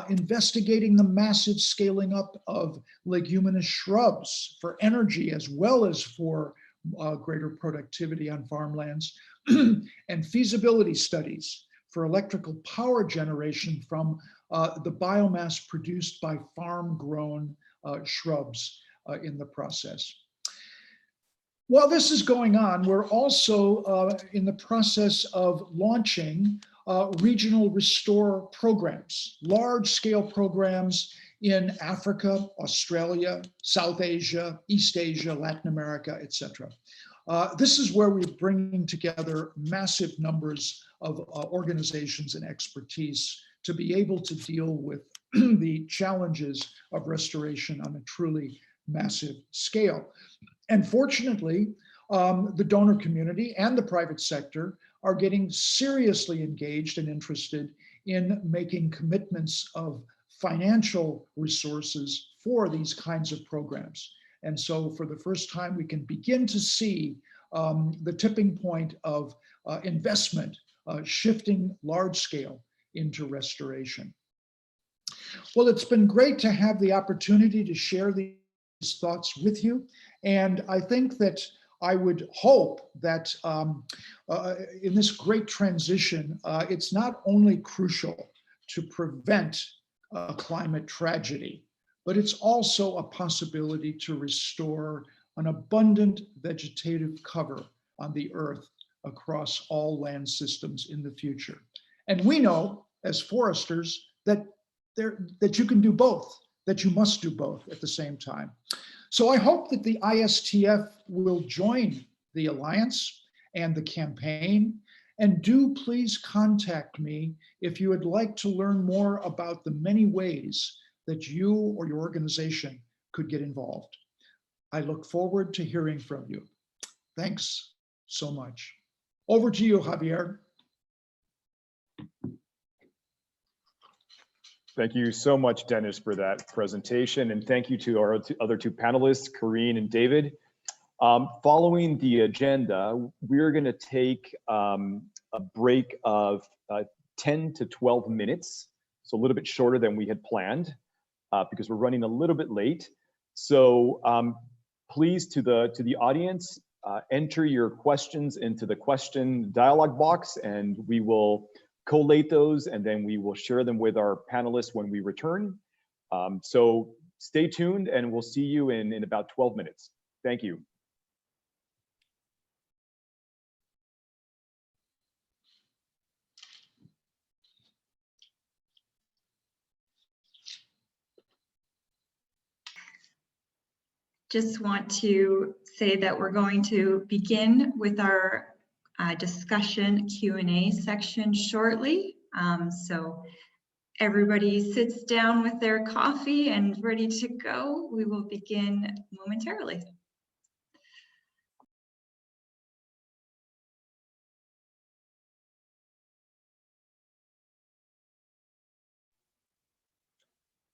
investigating the massive scaling up of leguminous shrubs for energy as well as for greater productivity on farmlands, and feasibility studies for electrical power generation from the biomass produced by farm-grown shrubs in the process. While this is going on, we're also in the process of launching regional restore programs, large-scale programs in Africa, Australia, South Asia, East Asia, Latin America, etc. This is where we're bringing together massive numbers of organizations and expertise to be able to deal with the challenges of restoration on a truly massive scale. And fortunately, the donor community and the private sector are getting seriously engaged and interested in making commitments of financial resources for these kinds of programs. And so for the first time, we can begin to see the tipping point of investment shifting large scale into restoration. Well, it's been great to have the opportunity to share these thoughts with you. And I think that I would hope that in this great transition, it's not only crucial to prevent a climate tragedy, but it's also a possibility to restore an abundant vegetative cover on the earth across all land systems in the future. And we know as foresters that you can do both, that you must do both at the same time. So I hope that the ISTF will join the Alliance and the campaign, and do please contact me if you would like to learn more about the many ways that you or your organization could get involved. I look forward to hearing from you. Thanks so much. Over to you, Javier. Thank you so much, Dennis, for that presentation. And thank you to our other two panelists, Karine and David. Following the agenda, we're going to take a break of 10 to 12 minutes, so a little bit shorter than we had planned because we're running a little bit late. So please, to the audience, enter your questions into the question dialog box, and we will collate those, and then we will share them with our panelists when we return. So stay tuned, and we'll see you in about 12 minutes. Thank you. Just want to say that we're going to begin with our discussion Q&A section shortly. So everybody sits down with their coffee and ready to go. We will begin momentarily.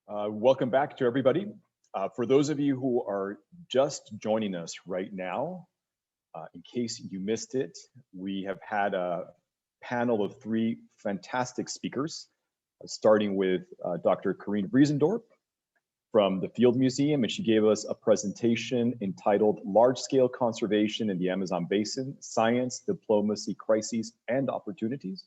Welcome back to everybody. For those of you who are just joining us right now, in case you missed it, we have had a panel of 3 fantastic speakers, starting with Dr. Karine Reasondorp from the Field Museum, and she gave us a presentation entitled Large-Scale Conservation in the Amazon Basin, Science, Diplomacy, Crises, and Opportunities.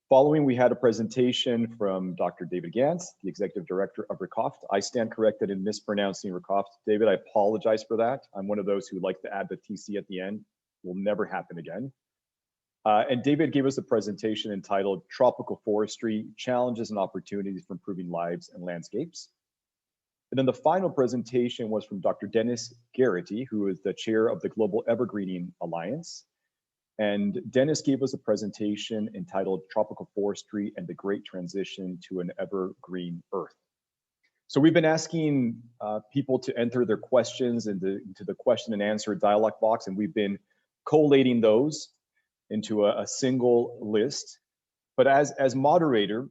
Following, we had a presentation from Dr. David Gantz, the Executive Director of RECOFT. I stand corrected in mispronouncing RECOFT. David, I apologize for that. I'm one of those who like to add the TC at the end. Will never happen again. And David gave us a presentation entitled Tropical Forestry, Challenges and Opportunities for Improving Lives and Landscapes. And then the final presentation was from Dr. Dennis Garrity, who is the chair of the Global EverGreening Alliance. And Dennis gave us a presentation entitled Tropical Forestry and the Great Transition to an Evergreen Earth. So we've been asking people to enter their questions into the question and answer dialog box, and we've been collating those into a single list. But as moderator,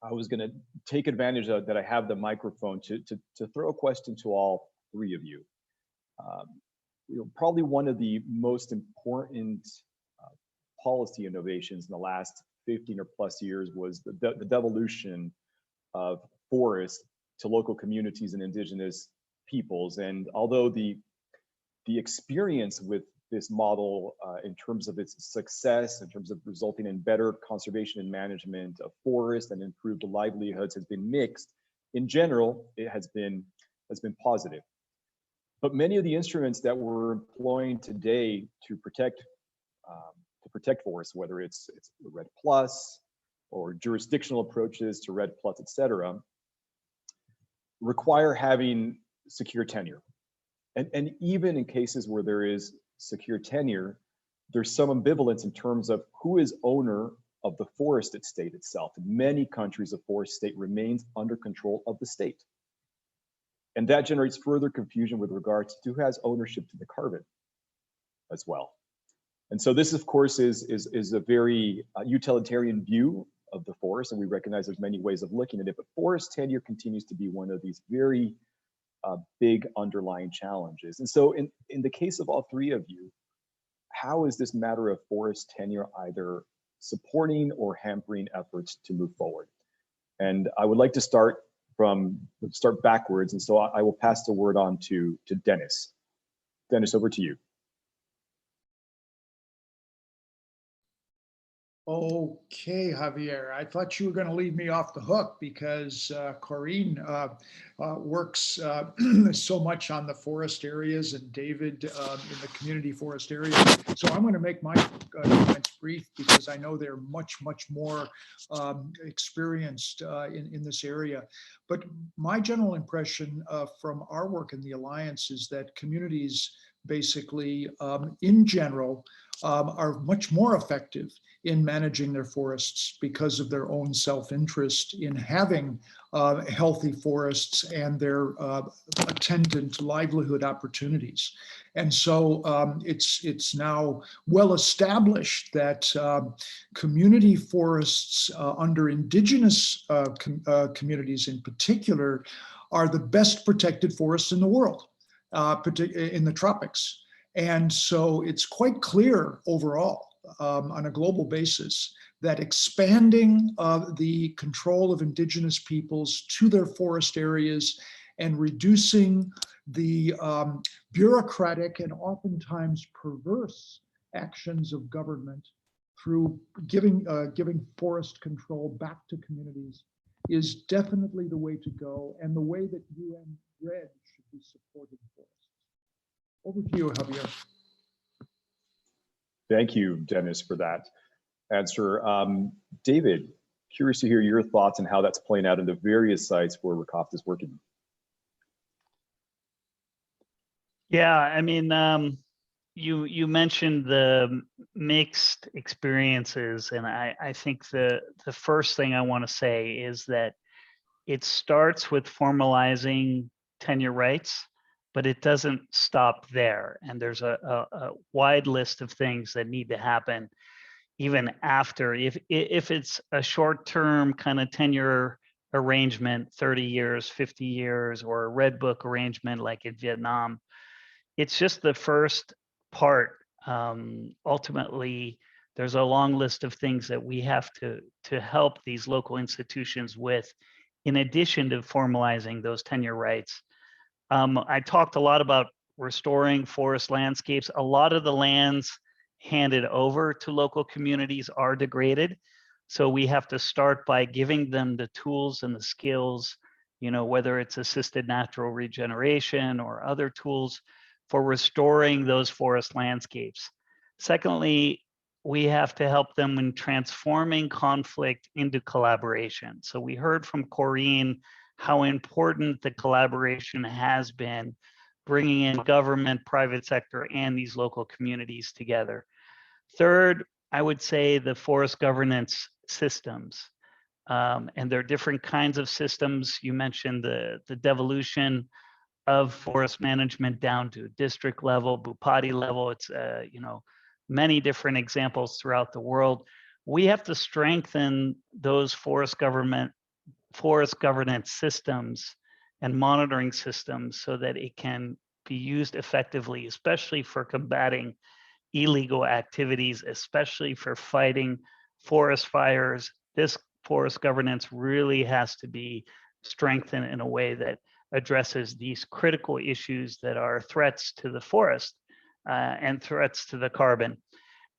I was going to take advantage of that I have the microphone to throw a question to all 3 of you. Probably one of the most important policy innovations in the last 15 or plus years was the devolution of forests to local communities and indigenous peoples. And although the experience with this model in terms of its success, in terms of resulting in better conservation and management of forests and improved livelihoods has been mixed, in general, it has been positive. But many of the instruments that we're employing today to protect forests, whether it's RED Plus or jurisdictional approaches to RED Plus, et cetera, require having secure tenure. And even in cases where there is secure tenure, there's some ambivalence in terms of who is owner of the forested state itself. In many countries, the forest state remains under control of the state. And that generates further confusion with regards to who has ownership to the carbon as well. And so this, of course, is a very utilitarian view of the forest, and we recognize there's many ways of looking at it, but forest tenure continues to be one of these very big underlying challenges. And so in the case of all three of you, how is this matter of forest tenure either supporting or hampering efforts to move forward? And I would like to start backwards, and so I will pass the word on to Dennis. Dennis, over to you. Okay, Javier, I thought you were going to leave me off the hook because Karine works so much on the forest areas and David in the community forest areas. So I'm going to make my comments brief because I know they're much more experienced in this area. But my general impression from our work in the Alliance is that communities basically in general are much more effective in managing their forests because of their own self-interest in having healthy forests and their attendant livelihood opportunities. And so it's now well established that community forests under indigenous communities in particular are the best protected forests in the world, in the tropics. And so it's quite clear overall on a global basis that expanding the control of indigenous peoples to their forest areas and reducing the bureaucratic and oftentimes perverse actions of government through giving forest control back to communities is definitely the way to go, and the way that UN RED should be supporting forests. Over to you, Javier. Thank you, Dennis, for that answer. David, curious to hear your thoughts on how that's playing out in the various sites where RECOFTC is working. Yeah, I mean, you mentioned the mixed experiences, and I think the first thing I want to say is that it starts with formalizing tenure rights, but it doesn't stop there. And there's a wide list of things that need to happen even after. If it's a short-term kind of tenure arrangement, 30 years, 50 years, or a Red Book arrangement like in Vietnam, it's just the first part. Ultimately, there's a long list of things that we have to help these local institutions with, in addition to formalizing those tenure rights. I talked a lot about restoring forest landscapes. A lot of the lands handed over to local communities are degraded. So we have to start by giving them the tools and the skills, whether it's assisted natural regeneration or other tools for restoring those forest landscapes. Secondly, we have to help them in transforming conflict into collaboration. So we heard from Karine how important the collaboration has been, bringing in government, private sector, and these local communities together. Third, I would say the forest governance systems. And there are different kinds of systems. You mentioned the devolution of forest management down to district level, Bupati level. It's many different examples throughout the world. We have to strengthen those forest governance systems and monitoring systems so that it can be used effectively, especially for combating illegal activities, especially for fighting forest fires, this forest governance really has to be strengthened in a way that addresses these critical issues that are threats to the forest and threats to the carbon.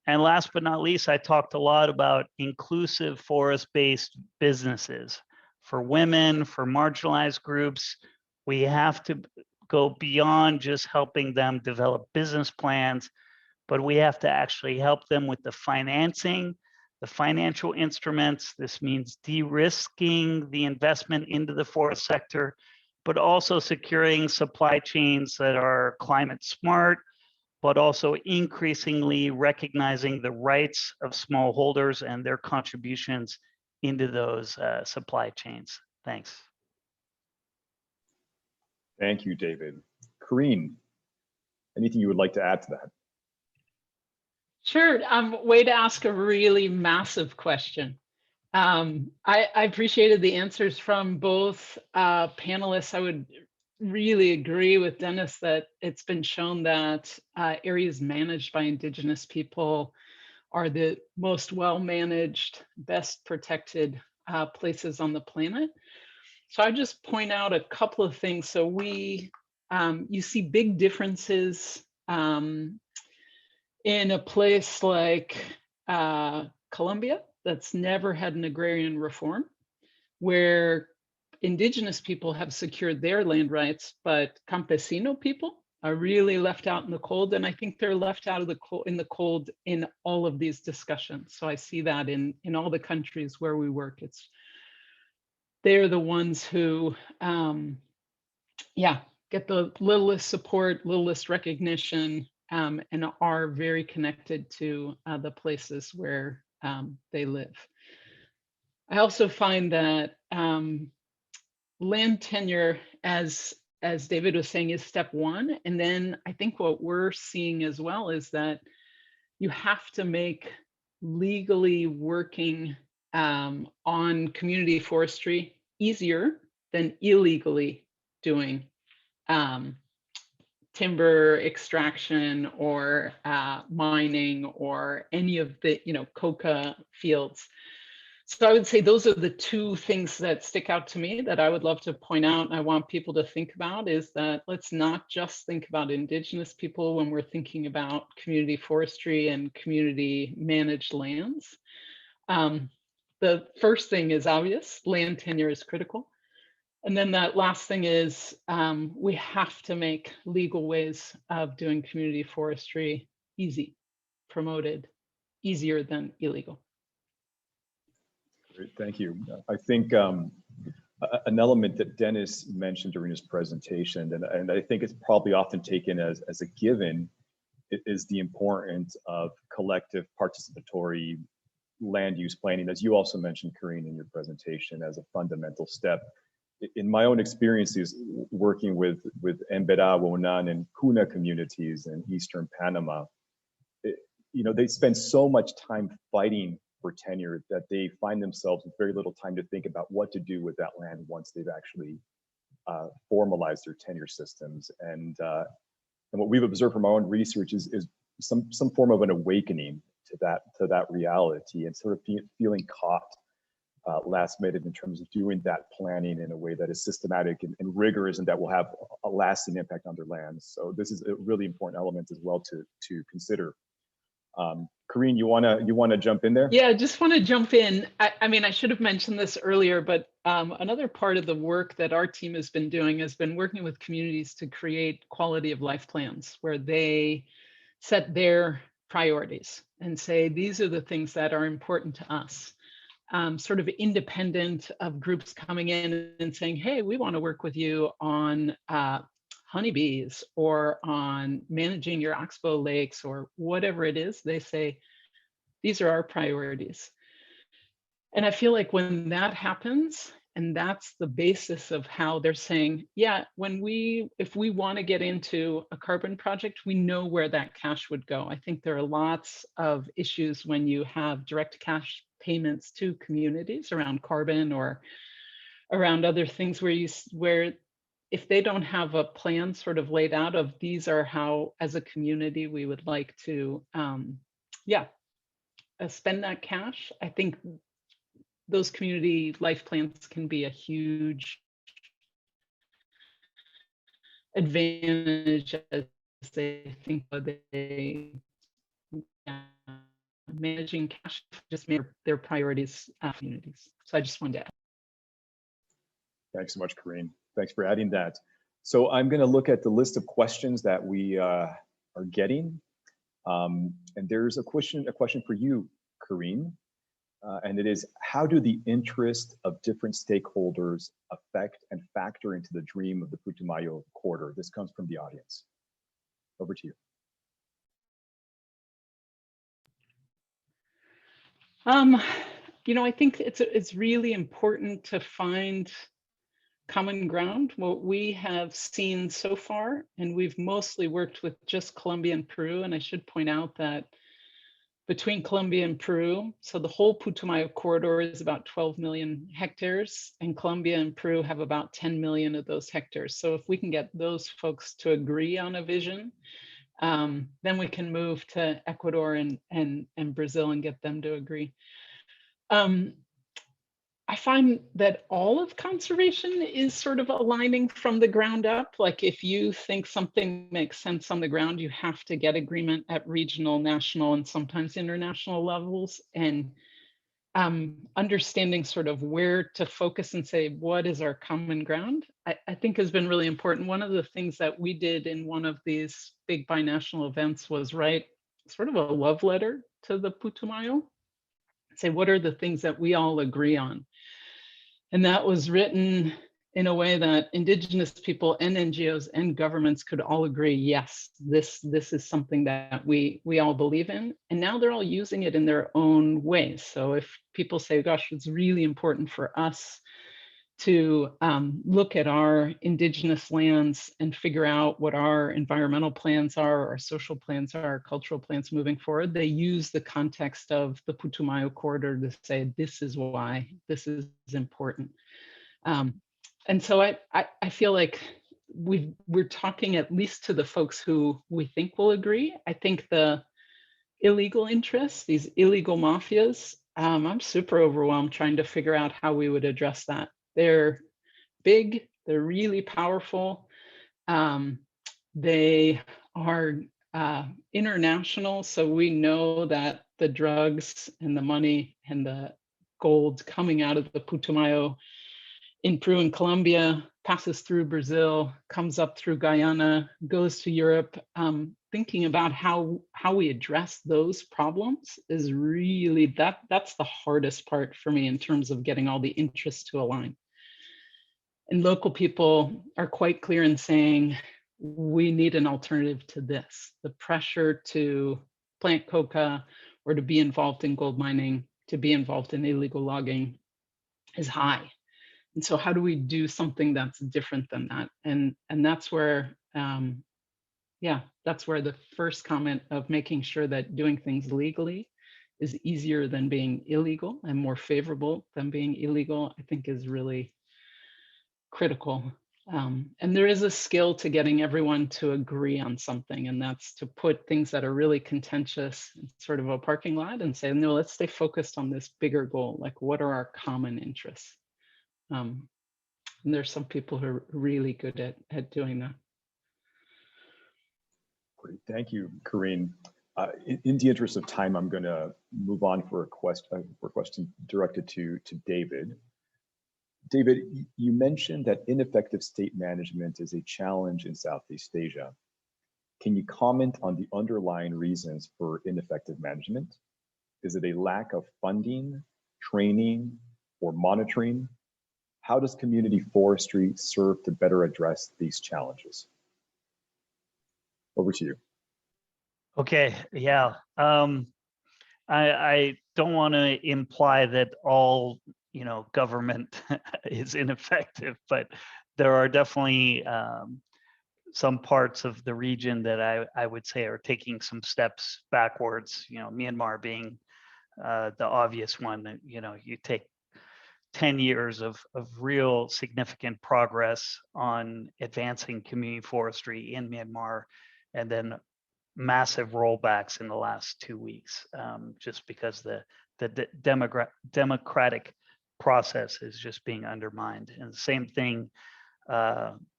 And last but not least, I talked a lot about inclusive forest-based businesses. For women, for marginalized groups, we have to go beyond just helping them develop business plans, but we have to actually help them with the financing, the financial instruments. This means de-risking the investment into the forest sector, but also securing supply chains that are climate smart, but also increasingly recognizing the rights of smallholders and their contributions into those supply chains. Thanks. Thank you, David. Karine, anything you would like to add to that? Sure. Way to ask a really massive question. I appreciated the answers from both panelists. I would really agree with Dennis that it's been shown that areas managed by Indigenous people are the most well-managed, best protected places on the planet. So I just point out a couple of things. So you see big differences in a place like Colombia that's never had an agrarian reform, where Indigenous people have secured their land rights, but campesino people are really left out in the cold. And I think they're left out of the cold in all of these discussions. So I see that in all the countries where we work. They're the ones who, get the littlest support, littlest recognition, and are very connected to the places where they live. I also find that land tenure, as David was saying, is step one. And then I think what we're seeing as well is that you have to make legally working on community forestry easier than illegally doing timber extraction or mining or any of the coca fields. So I would say those are the two things that stick out to me that I would love to point out and I want people to think about, is that let's not just think about Indigenous people when we're thinking about community forestry and community managed lands. The first thing is obvious, land tenure is critical. And then that last thing is we have to make legal ways of doing community forestry easy, promoted, easier than illegal. Great, thank you. I think an element that Dennis mentioned during his presentation, and I think it's probably often taken as a given, is the importance of collective participatory land use planning, as you also mentioned, Karine, in your presentation, as a fundamental step. In my own experiences working with Embera, Wonan, and Kuna communities in Eastern Panama, they spend so much time fighting for tenure that they find themselves with very little time to think about what to do with that land once they've actually formalized their tenure systems. And what we've observed from our own research is some form of an awakening to that reality, and sort of feeling caught last minute in terms of doing that planning in a way that is systematic and rigorous and that will have a lasting impact on their lands. So this is a really important element as well to consider. Karine, you wanna jump in there? Yeah, I just want to jump in. I mean, I should have mentioned this earlier, but another part of the work that our team has been doing has been working with communities to create quality of life plans where they set their priorities and say, these are the things that are important to us. Sort of independent of groups coming in and saying, hey, we want to work with you on honeybees or on managing your oxbow lakes or whatever it is. They say, these are our priorities. And I feel like when that happens, and that's the basis of how they're saying, yeah, if we want to get into a carbon project, we know where that cash would go. I think there are lots of issues when you have direct cash payments to communities around carbon or around other things where if they don't have a plan sort of laid out of these are how, as a community, we would like to, spend that cash, I think those community life plans can be a huge advantage as they think about managing cash, just make their priorities communities. So I just wanted to add. Thanks so much, Karine. Thanks for adding that. So I'm going to look at the list of questions that we are getting. And there's a question for you, Karine. And it is, how do the interests of different stakeholders affect and factor into the dream of the Putumayo corridor? This comes from the audience. Over to you. You know, I think it's really important to find common ground. What we have seen so far, and we've mostly worked with just Colombia and Peru, and I should point out that between Colombia and Peru, so the whole Putumayo corridor is about 12 million hectares, and Colombia and Peru have about 10 million of those hectares. So if we can get those folks to agree on a vision, then we can move to Ecuador and Brazil and get them to agree. I find that all of conservation is sort of aligning from the ground up. Like if you think something makes sense on the ground, you have to get agreement at regional, national, and sometimes international levels. And understanding sort of where to focus and say, what is our common ground, I think has been really important. One of the things that we did in one of these big binational events was write sort of a love letter to the Putumayo. Say, what are the things that we all agree on? And that was written in a way that indigenous people and NGOs and governments could all agree, yes, this is something that we all believe in. And now they're all using it in their own ways. So if people say, gosh, it's really important for us to look at our indigenous lands and figure out what our environmental plans are, our social plans are, our cultural plans moving forward, they use the context of the Putumayo corridor to say, this is why this is important. And so I feel like we're talking at least to the folks who we think will agree. I think the illegal interests, these illegal mafias, I'm super overwhelmed trying to figure out how we would address that. They're big, they're really powerful. They are international, so we know that the drugs and the money and the gold coming out of the Putumayo in Peru and Colombia passes through Brazil, comes up through Guyana, goes to Europe. Thinking about how we address those problems is really, that's the hardest part for me in terms of getting all the interests to align. And local people are quite clear in saying, we need an alternative to this. The pressure to plant coca or to be involved in gold mining, to be involved in illegal logging is high. And so how do we do something that's different than that? And that's where, that's where the first comment of making sure that doing things legally is easier than being illegal and more favorable than being illegal, I think is really critical. And there is a skill to getting everyone to agree on something, and that's to put things that are really contentious in sort of a parking lot and say, no, let's stay focused on this bigger goal. Like, what are our common interests? And there's some people who are really good at doing that. Great, thank you, Karine. In the interest of time, I'm going to move on for a question directed to David. David, you mentioned that ineffective state management is a challenge in Southeast Asia. Can you comment on the underlying reasons for ineffective management? Is it a lack of funding, training, or monitoring? How does community forestry serve to better address these challenges? Over to you. Okay, yeah. I don't want to imply that all government is ineffective, but there are definitely some parts of the region that I would say are taking some steps backwards. Myanmar being the obvious one. That you take 10 years of real significant progress on advancing community forestry in Myanmar, and then massive rollbacks in the last 2 weeks, just because the democratic process is just being undermined. And the same thing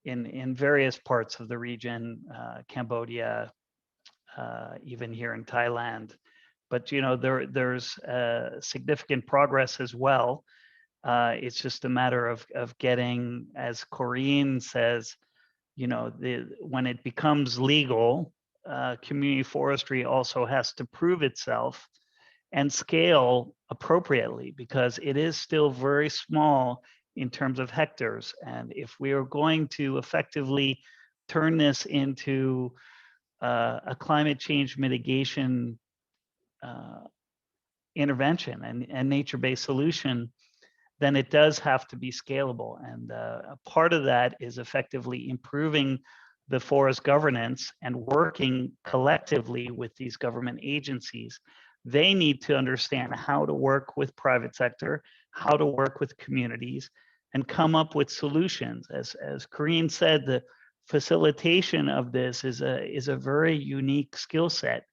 in various parts of the region, Cambodia, even here in Thailand. But you know, there's significant progress as well. It's just a matter of getting, as Karine says, you know, when it becomes legal, community forestry also has to prove itself and scale appropriately, because it is still very small in terms of hectares. And if we are going to effectively turn this into a climate change mitigation intervention and nature-based solution, then it does have to be scalable. And a part of that is effectively improving the forest governance and working collectively with these government agencies. They need to understand how to work with private sector, how to work with communities, and come up with solutions. As Karine said, the facilitation of this is a very unique skill set.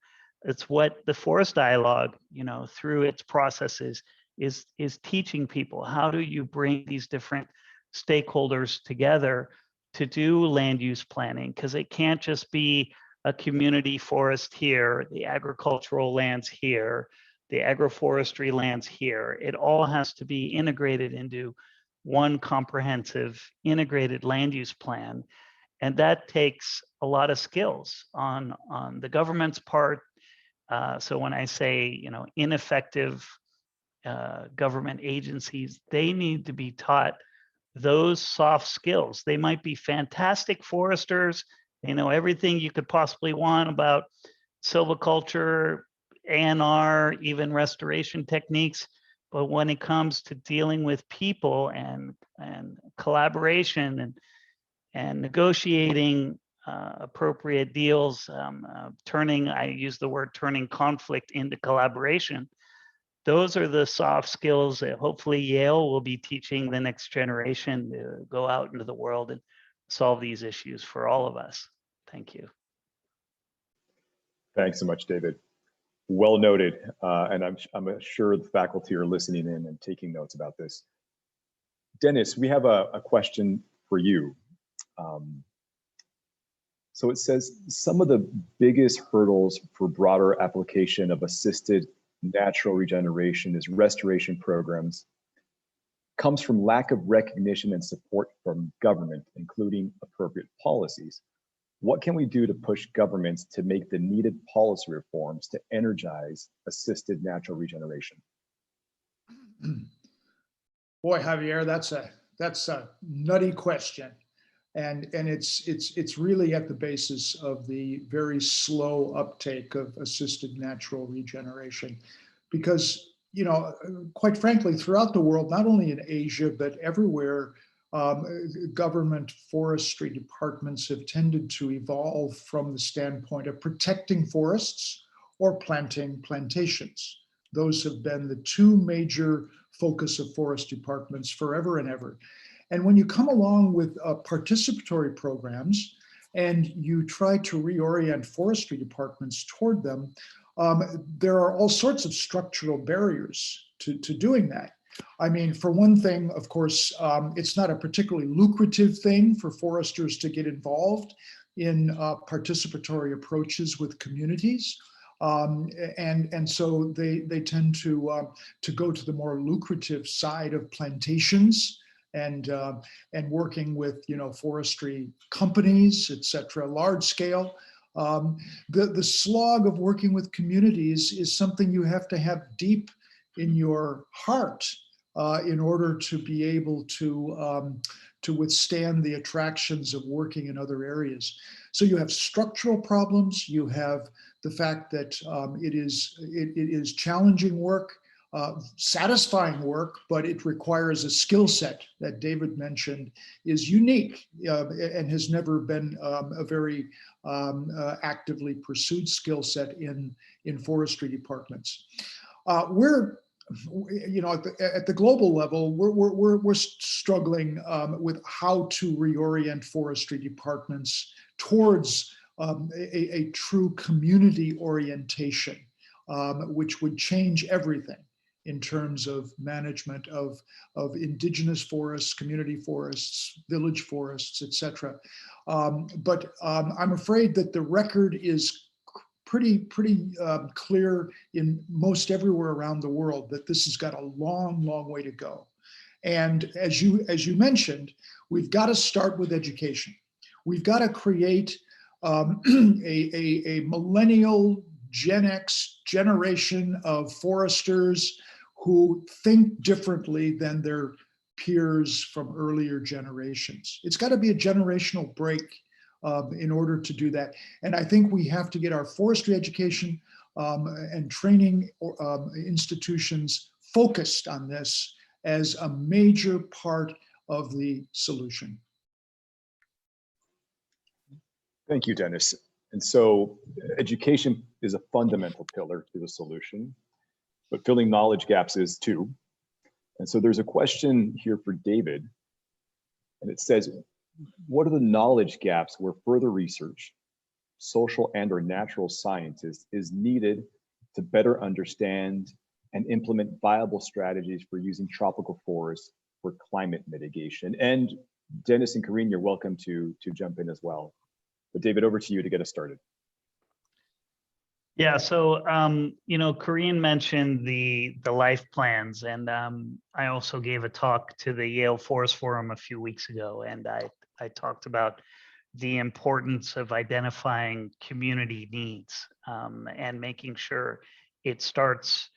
It's what the Forest Dialogue, you know, through its processes is teaching people. How do you bring these different stakeholders together to do land use planning? Because it can't just be a community forest here, the agricultural lands here, the agroforestry lands here. It all has to be integrated into one comprehensive integrated land use plan. And that takes a lot of skills on the government's part. So when I say, you know, ineffective government agencies, they need to be taught those soft skills. They might be fantastic foresters, they know everything you could possibly want about silviculture, ANR, even restoration techniques. But when it comes to dealing with people and collaboration and negotiating appropriate deals, I use the word turning conflict into collaboration. Those are the soft skills that hopefully Yale will be teaching the next generation to go out into the world and solve these issues for all of us. Thank you. Thanks so much, David. Well noted, and I'm sure the faculty are listening in and taking notes about this. Dennis, we have a question for you. So it says, some of the biggest hurdles for broader application of assisted natural regeneration is restoration programs comes from lack of recognition and support from government, including appropriate policies. What can we do to push governments to make the needed policy reforms to energize assisted natural regeneration? Boy, Javier, that's a nutty question. And it's really at the basis of the very slow uptake of assisted natural regeneration. Because, you know, quite frankly, throughout the world, not only in Asia, but everywhere, government forestry departments have tended to evolve from the standpoint of protecting forests or planting plantations. Those have been the two major focus of forest departments forever and ever. And when you come along with participatory programs and you try to reorient forestry departments toward them, there are all sorts of structural barriers to doing that. I mean, for one thing, of course, it's not a particularly lucrative thing for foresters to get involved in participatory approaches with communities. And so they tend to go to the more lucrative side of plantations and working with, you know, forestry companies, et cetera, large scale. The slog of working with communities is something you have to have deep in your heart in order to be able to withstand the attractions of working in other areas. So you have structural problems. You have the fact that it is challenging work, satisfying work, but it requires a skill set that David mentioned is unique and has never been a very actively pursued skill set in forestry departments. We're, you know, at the global level, we're struggling with how to reorient forestry departments towards a true community orientation, which would change everything in terms of management of indigenous forests, community forests, village forests, etc. But I'm afraid that the record is pretty clear in most everywhere around the world that this has got a long way to go. And as you mentioned, we've got to start with education. We've got to create a millennial Gen X generation of foresters who think differently than their peers from earlier generations. It's got to be a generational break in order to do that. And I think we have to get our forestry education and training institutions focused on this as a major part of the solution. Thank you, Dennis. And so education is a fundamental pillar to the solution, but filling knowledge gaps is too. And so there's a question here for David, and it says, what are the knowledge gaps where further research, social and/or natural sciences is needed to better understand and implement viable strategies for using tropical forests for climate mitigation? And Dennis and Karine, you're welcome to jump in as well. But David, over to you to get us started. Yeah, so you know, Karine mentioned the life plans, and I also gave a talk to the Yale Forest Forum a few weeks ago, and I talked about the importance of identifying community needs and making sure it starts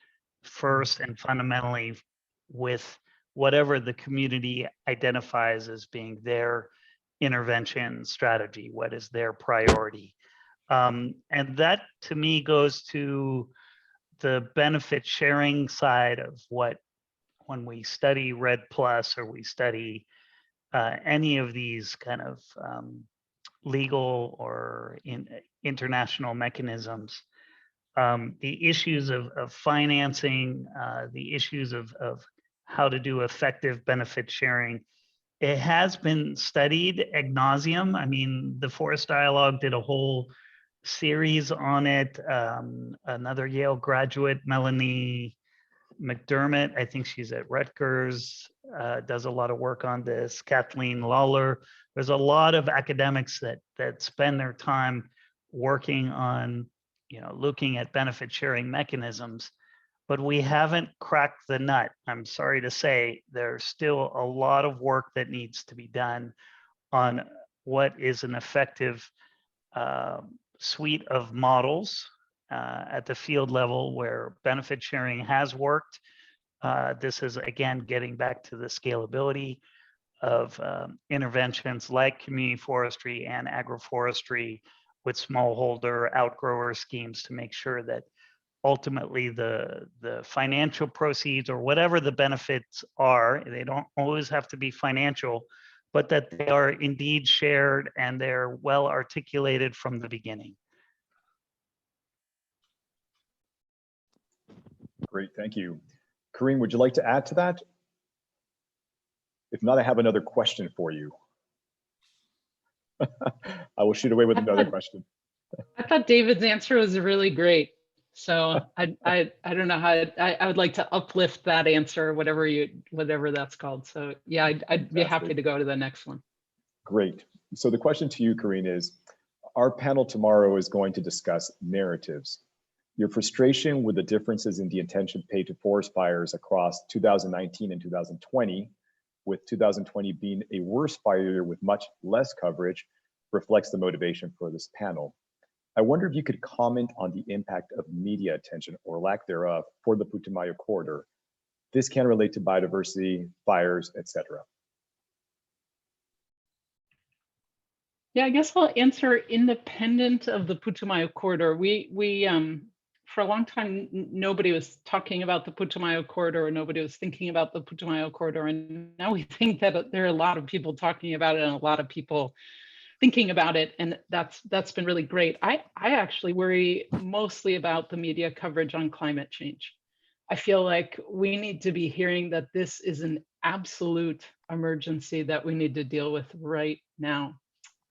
first and fundamentally with whatever the community identifies as being their intervention strategy, what is their priority. And that to me goes to the benefit sharing side of what, when we study REDD+ or we study any of these kind of legal or international mechanisms, the issues of financing, the issues of how to do effective benefit sharing, it has been studied ad nauseum. I mean, the Forest Dialogue did a whole series on it. Another Yale graduate, Melanie McDermott, I think she's at Rutgers, does a lot of work on this. Kathleen Lawler. There's a lot of academics that spend their time working on, you know, looking at benefit sharing mechanisms, but we haven't cracked the nut. I'm sorry to say, there's still a lot of work that needs to be done on what is an effective suite of models at the field level where benefit sharing has worked. This is, again, getting back to the scalability of interventions like community forestry and agroforestry with smallholder outgrower schemes to make sure that ultimately the financial proceeds or whatever the benefits are, they don't always have to be financial, but that they are indeed shared and they're well articulated from the beginning. Great, thank you. Karine, would you like to add to that? If not, I have another question for you. I will shoot away with another question. I thought David's answer was really great. So I don't know how I would like to uplift that answer, whatever that's called. So yeah, I'd be happy to go to the next one. Great. So the question to you, Karine, is our panel tomorrow is going to discuss narratives. Your frustration with the differences in the attention paid to forest fires across 2019 and 2020, with 2020 being a worse fire year with much less coverage, reflects the motivation for this panel. I wonder if you could comment on the impact of media attention or lack thereof for the Putumayo corridor. This can relate to biodiversity, fires, etc. Yeah, I guess I'll answer independent of the Putumayo corridor. We for a long time, nobody was talking about the Putumayo corridor, or nobody was thinking about the Putumayo corridor. And now we think that there are a lot of people talking about it and a lot of people thinking about it. And that's been really great. I actually worry mostly about the media coverage on climate change. I feel like we need to be hearing that this is an absolute emergency that we need to deal with right now.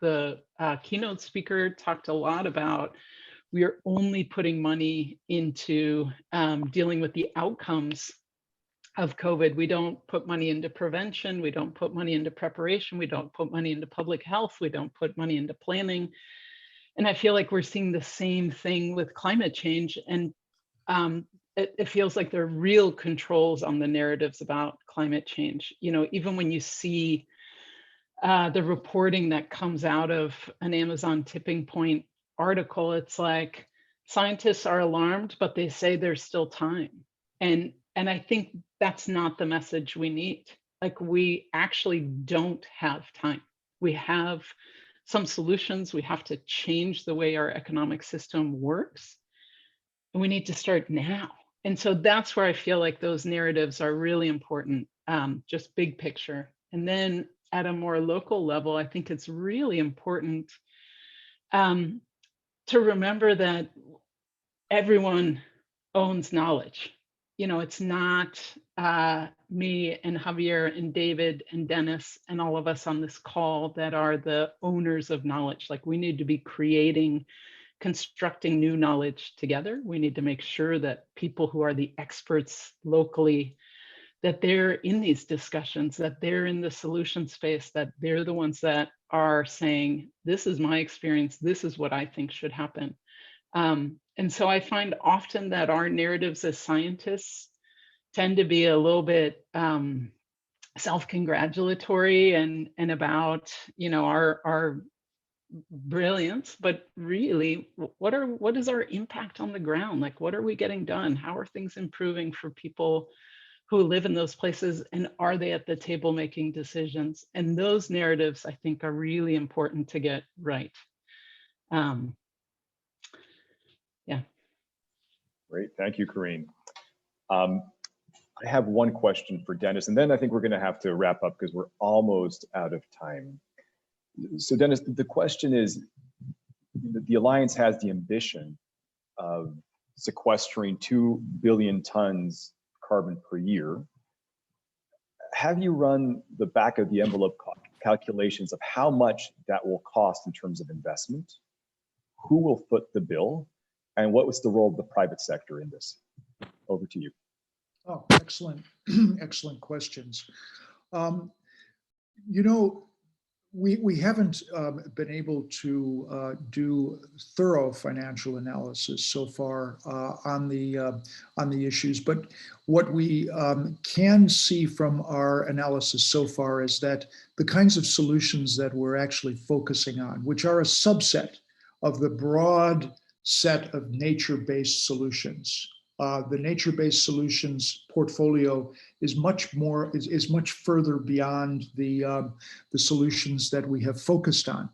the keynote speaker talked a lot about, we are only putting money into dealing with the outcomes of COVID. We don't put money into prevention. We don't put money into preparation. We don't put money into public health. We don't put money into planning. And I feel like we're seeing the same thing with climate change. And it feels like there are real controls on the narratives about climate change. You know, even when you see the reporting that comes out of an Amazon tipping point article, it's like scientists are alarmed, but they say there's still time. And I think that's not the message we need. Like, we actually don't have time. We have some solutions. We have to change the way our economic system works. And we need to start now. And so that's where I feel like those narratives are really important, just big picture. And then at a more local level, I think it's really important to remember that everyone owns knowledge. You know, it's not me and Javier and David and Dennis and all of us on this call that are the owners of knowledge. Like, we need to be constructing new knowledge together. We need to make sure that people who are the experts locally, that they're in these discussions, that they're in the solution space, that they're the ones that are saying, this is my experience, this is what I think should happen. And so I find often that our narratives as scientists tend to be a little bit self-congratulatory and about, you know, our brilliance, but really, what is our impact on the ground? Like, what are we getting done? How are things improving for people who live in those places, and are they at the table making decisions? And those narratives, I think, are really important to get right. Yeah. Great, thank you, Karine. I have one question for Dennis, and then I think we're going to have to wrap up because we're almost out of time. So Dennis, the question is, the Alliance has the ambition of sequestering 2 billion tons carbon per year. Have you run the back of the envelope calculations of how much that will cost in terms of investment? Who will foot the bill? And what was the role of the private sector in this? Over to you. Oh, excellent, excellent questions. You know, we haven't been able to do thorough financial analysis so far on the issues, but what we can see from our analysis so far is that the kinds of solutions that we're actually focusing on, which are a subset of the broad set of nature-based solutions. The nature-based solutions portfolio is much further beyond the solutions that we have focused on,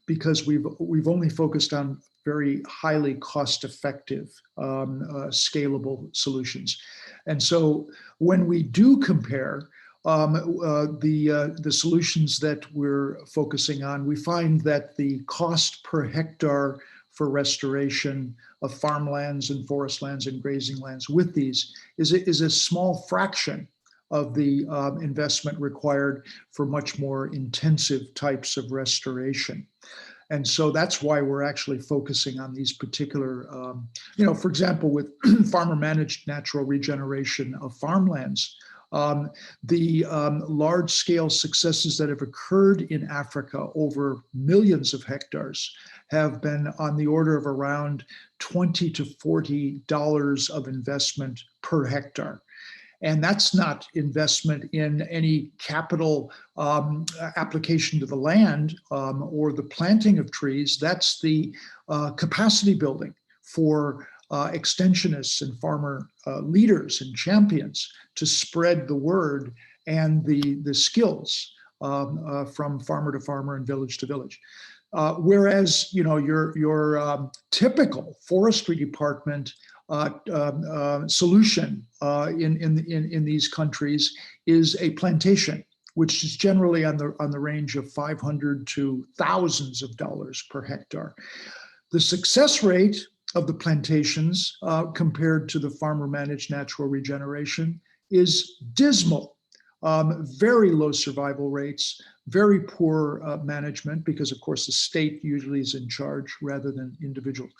because we've only focused on very highly cost-effective, scalable solutions. And so when we do compare the solutions that we're focusing on, we find that the cost per hectare for restoration of farmlands and forest lands and grazing lands with these is a small fraction of the investment required for much more intensive types of restoration. And so that's why we're actually focusing on these particular, you know, for example, with farmer managed natural regeneration of farmlands, the large scale successes that have occurred in Africa over millions of hectares have been on the order of around $20 to $40 of investment per hectare. And that's not investment in any capital application to the land or the planting of trees. That's the capacity building for extensionists and farmer leaders and champions to spread the word and the skills from farmer to farmer and village to village. Whereas, you know, your typical forestry department solution in these countries is a plantation, which is generally on the range of 500 to thousands of dollars per hectare. The success rate of the plantations compared to the farmer managed natural regeneration is dismal. very low survival rates, very poor management, because of course the state usually is in charge rather than individuals.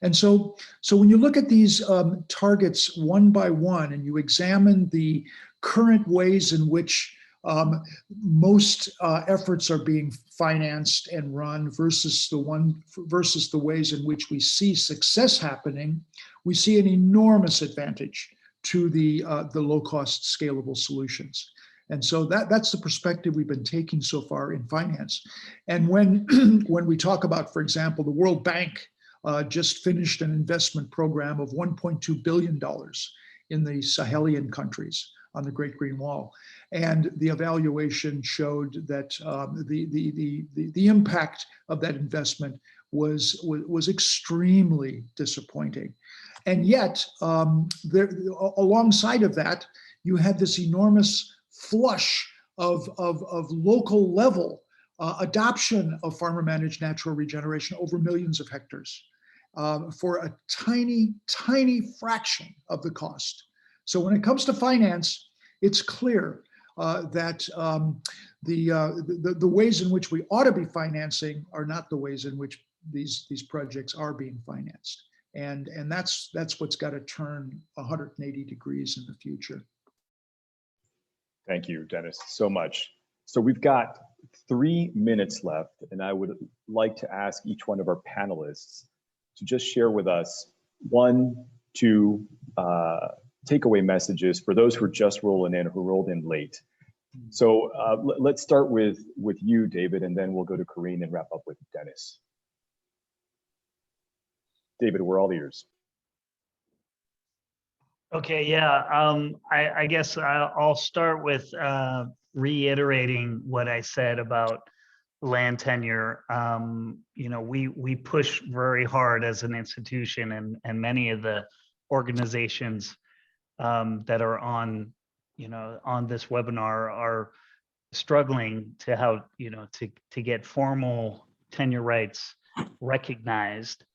And so when you look at these targets one by one and you examine the current ways in which most efforts are being financed and run versus the ways in which we see success happening, we see an enormous advantage to the low-cost scalable solutions. And so that's the perspective we've been taking so far in finance. And when we talk about, for example, the World Bank just finished an investment program of $1.2 billion in the Sahelian countries on the Great Green Wall. And the evaluation showed that the impact of that investment was extremely disappointing. And yet, alongside of that, you had this enormous flush of local level adoption of farmer-managed natural regeneration over millions of hectares for a tiny, tiny fraction of the cost. So when it comes to finance, it's clear that the ways in which we ought to be financing are not the ways in which these projects are being financed. And that's what's got to turn 180 degrees in the future. Thank you, Dennis, so much. So we've got 3 minutes left, and I would like to ask each one of our panelists to just share with us 1, 2 takeaway messages for those who are just rolling in, who rolled in late. So let's start with you, David, and then we'll go to Karine and wrap up with Dennis. David, we're all ears. Okay, yeah, I guess I'll start with reiterating what I said about land tenure. You know, we push very hard as an institution, and many of the organizations that are on, you know, on this webinar are struggling to how, you know, to get formal tenure rights recognized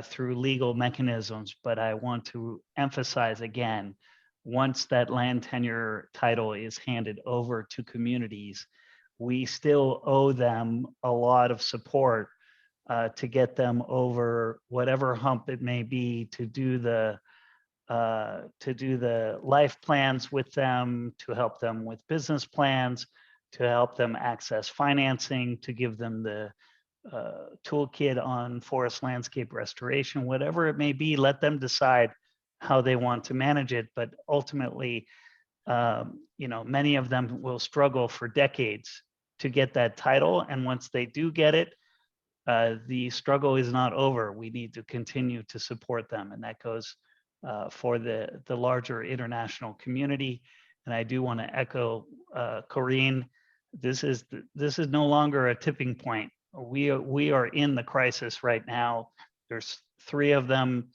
through legal mechanisms. But I want to emphasize again, once that land tenure title is handed over to communities, we still owe them a lot of support to get them over whatever hump it may be, to do the life plans with them, to help them with business plans, to help them access financing, to give them the toolkit on forest landscape restoration, whatever it may be. Let them decide how they want to manage it. But ultimately, you know, many of them will struggle for decades to get that title. And once they do get it, the struggle is not over. We need to continue to support them. And that goes for the larger international community. And I do want to echo Karine. This is no longer a tipping point. We are in the crisis right now. There's 3 of them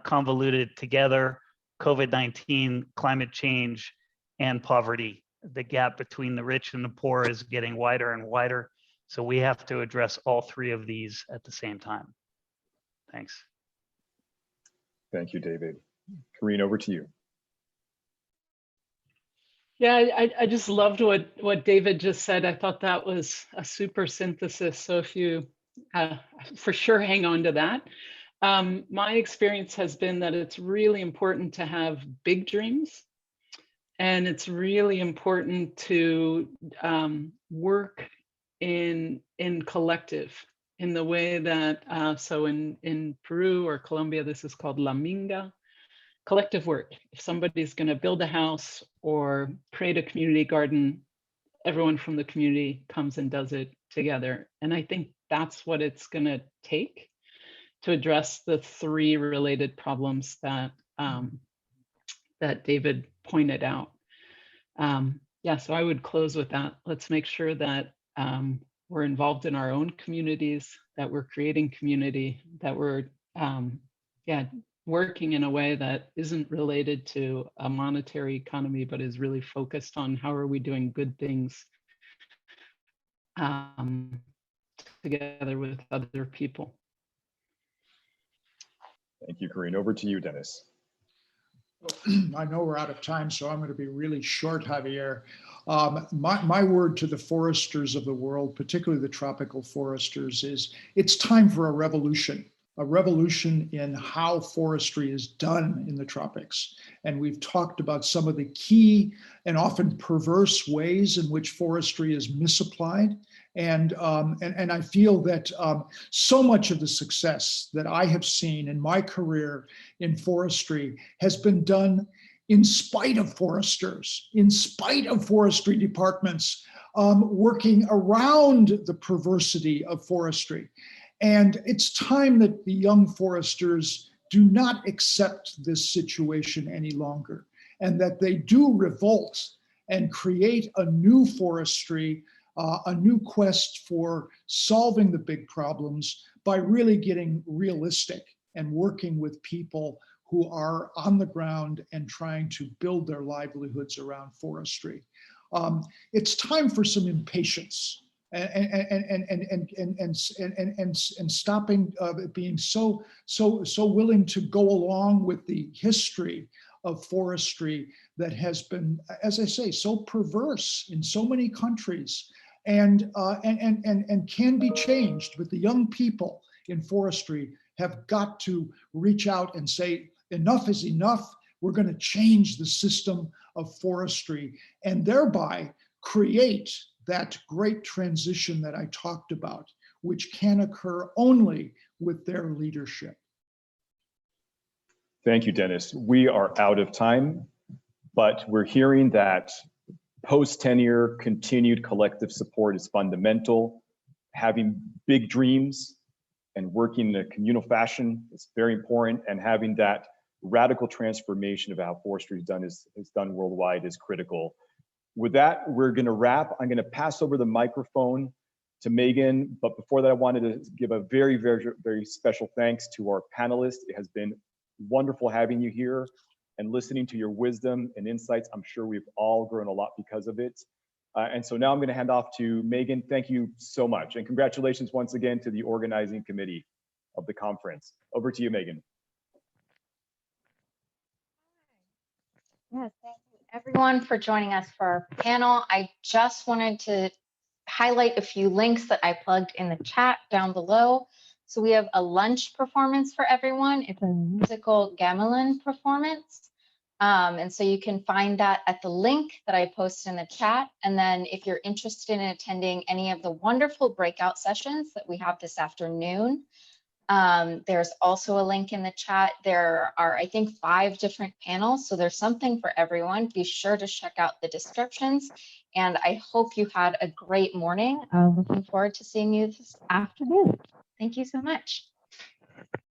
convoluted together: COVID-19, climate change, and poverty. The gap between the rich and the poor is getting wider and wider. So we have to address all 3 of these at the same time. Thanks. Thank you, David. Karine, over to you. Yeah, I just loved what David just said. I thought that was a super synthesis. So if you for sure hang on to that. My experience has been that it's really important to have big dreams, and it's really important to work in collective, in the way that, so in Peru or Colombia, this is called La Minga. Collective work. If somebody's going to build a house or create a community garden, everyone from the community comes and does it together. And I think that's what it's going to take to address the 3 related problems that that David pointed out. Yeah, so I would close with that. Let's make sure that we're involved in our own communities, that we're creating community, that we're working in a way that isn't related to a monetary economy, but is really focused on how are we doing good things together with other people. Thank you, Karine. Over to you, Dennis. I know we're out of time, so I'm going to be really short, Javier. My word to the foresters of the world, particularly the tropical foresters, is it's time for a revolution in how forestry is done in the tropics. And we've talked about some of the key and often perverse ways in which forestry is misapplied. And I feel that so much of the success that I have seen in my career in forestry has been done in spite of foresters, in spite of forestry departments, working around the perversity of forestry. And it's time that the young foresters do not accept this situation any longer, and that they do revolt and create a new forestry, a new quest for solving the big problems by really getting realistic and working with people who are on the ground and trying to build their livelihoods around forestry. It's time for some impatience and stopping being so willing to go along with the history of forestry that has been, as I say, so perverse in so many countries, and can be changed. But the young people in forestry have got to reach out and say, enough is enough. We're going to change the system of forestry and thereby create that great transition that I talked about, which can occur only with their leadership. Thank you, Dennis. We are out of time, but we're hearing that post-tenure continued collective support is fundamental. Having big dreams and working in a communal fashion is very important, and having that radical transformation of how forestry is done worldwide is critical. With that, we're going to wrap. I'm going to pass over the microphone to Megan, but before that, I wanted to give a very, very, very special thanks to our panelists. It has been wonderful having you here and listening to your wisdom and insights. I'm sure we've all grown a lot because of it. And so now I'm going to hand off to Megan. Thank you so much. And congratulations once again to the organizing committee of the conference. Over to you, Megan. Yes, thank you everyone for joining us for our panel. I just wanted to highlight a few links that I plugged in the chat down below. So we have a lunch performance for everyone. It's a musical gamelan performance. And so you can find that at the link that I posted in the chat. And then if you're interested in attending any of the wonderful breakout sessions that we have this afternoon, there's also a link in the chat. There are, I think, 5 different panels, so there's something for everyone. Be sure to check out the descriptions, and I hope you had a great morning. Looking forward to seeing you this afternoon. Thank you so much.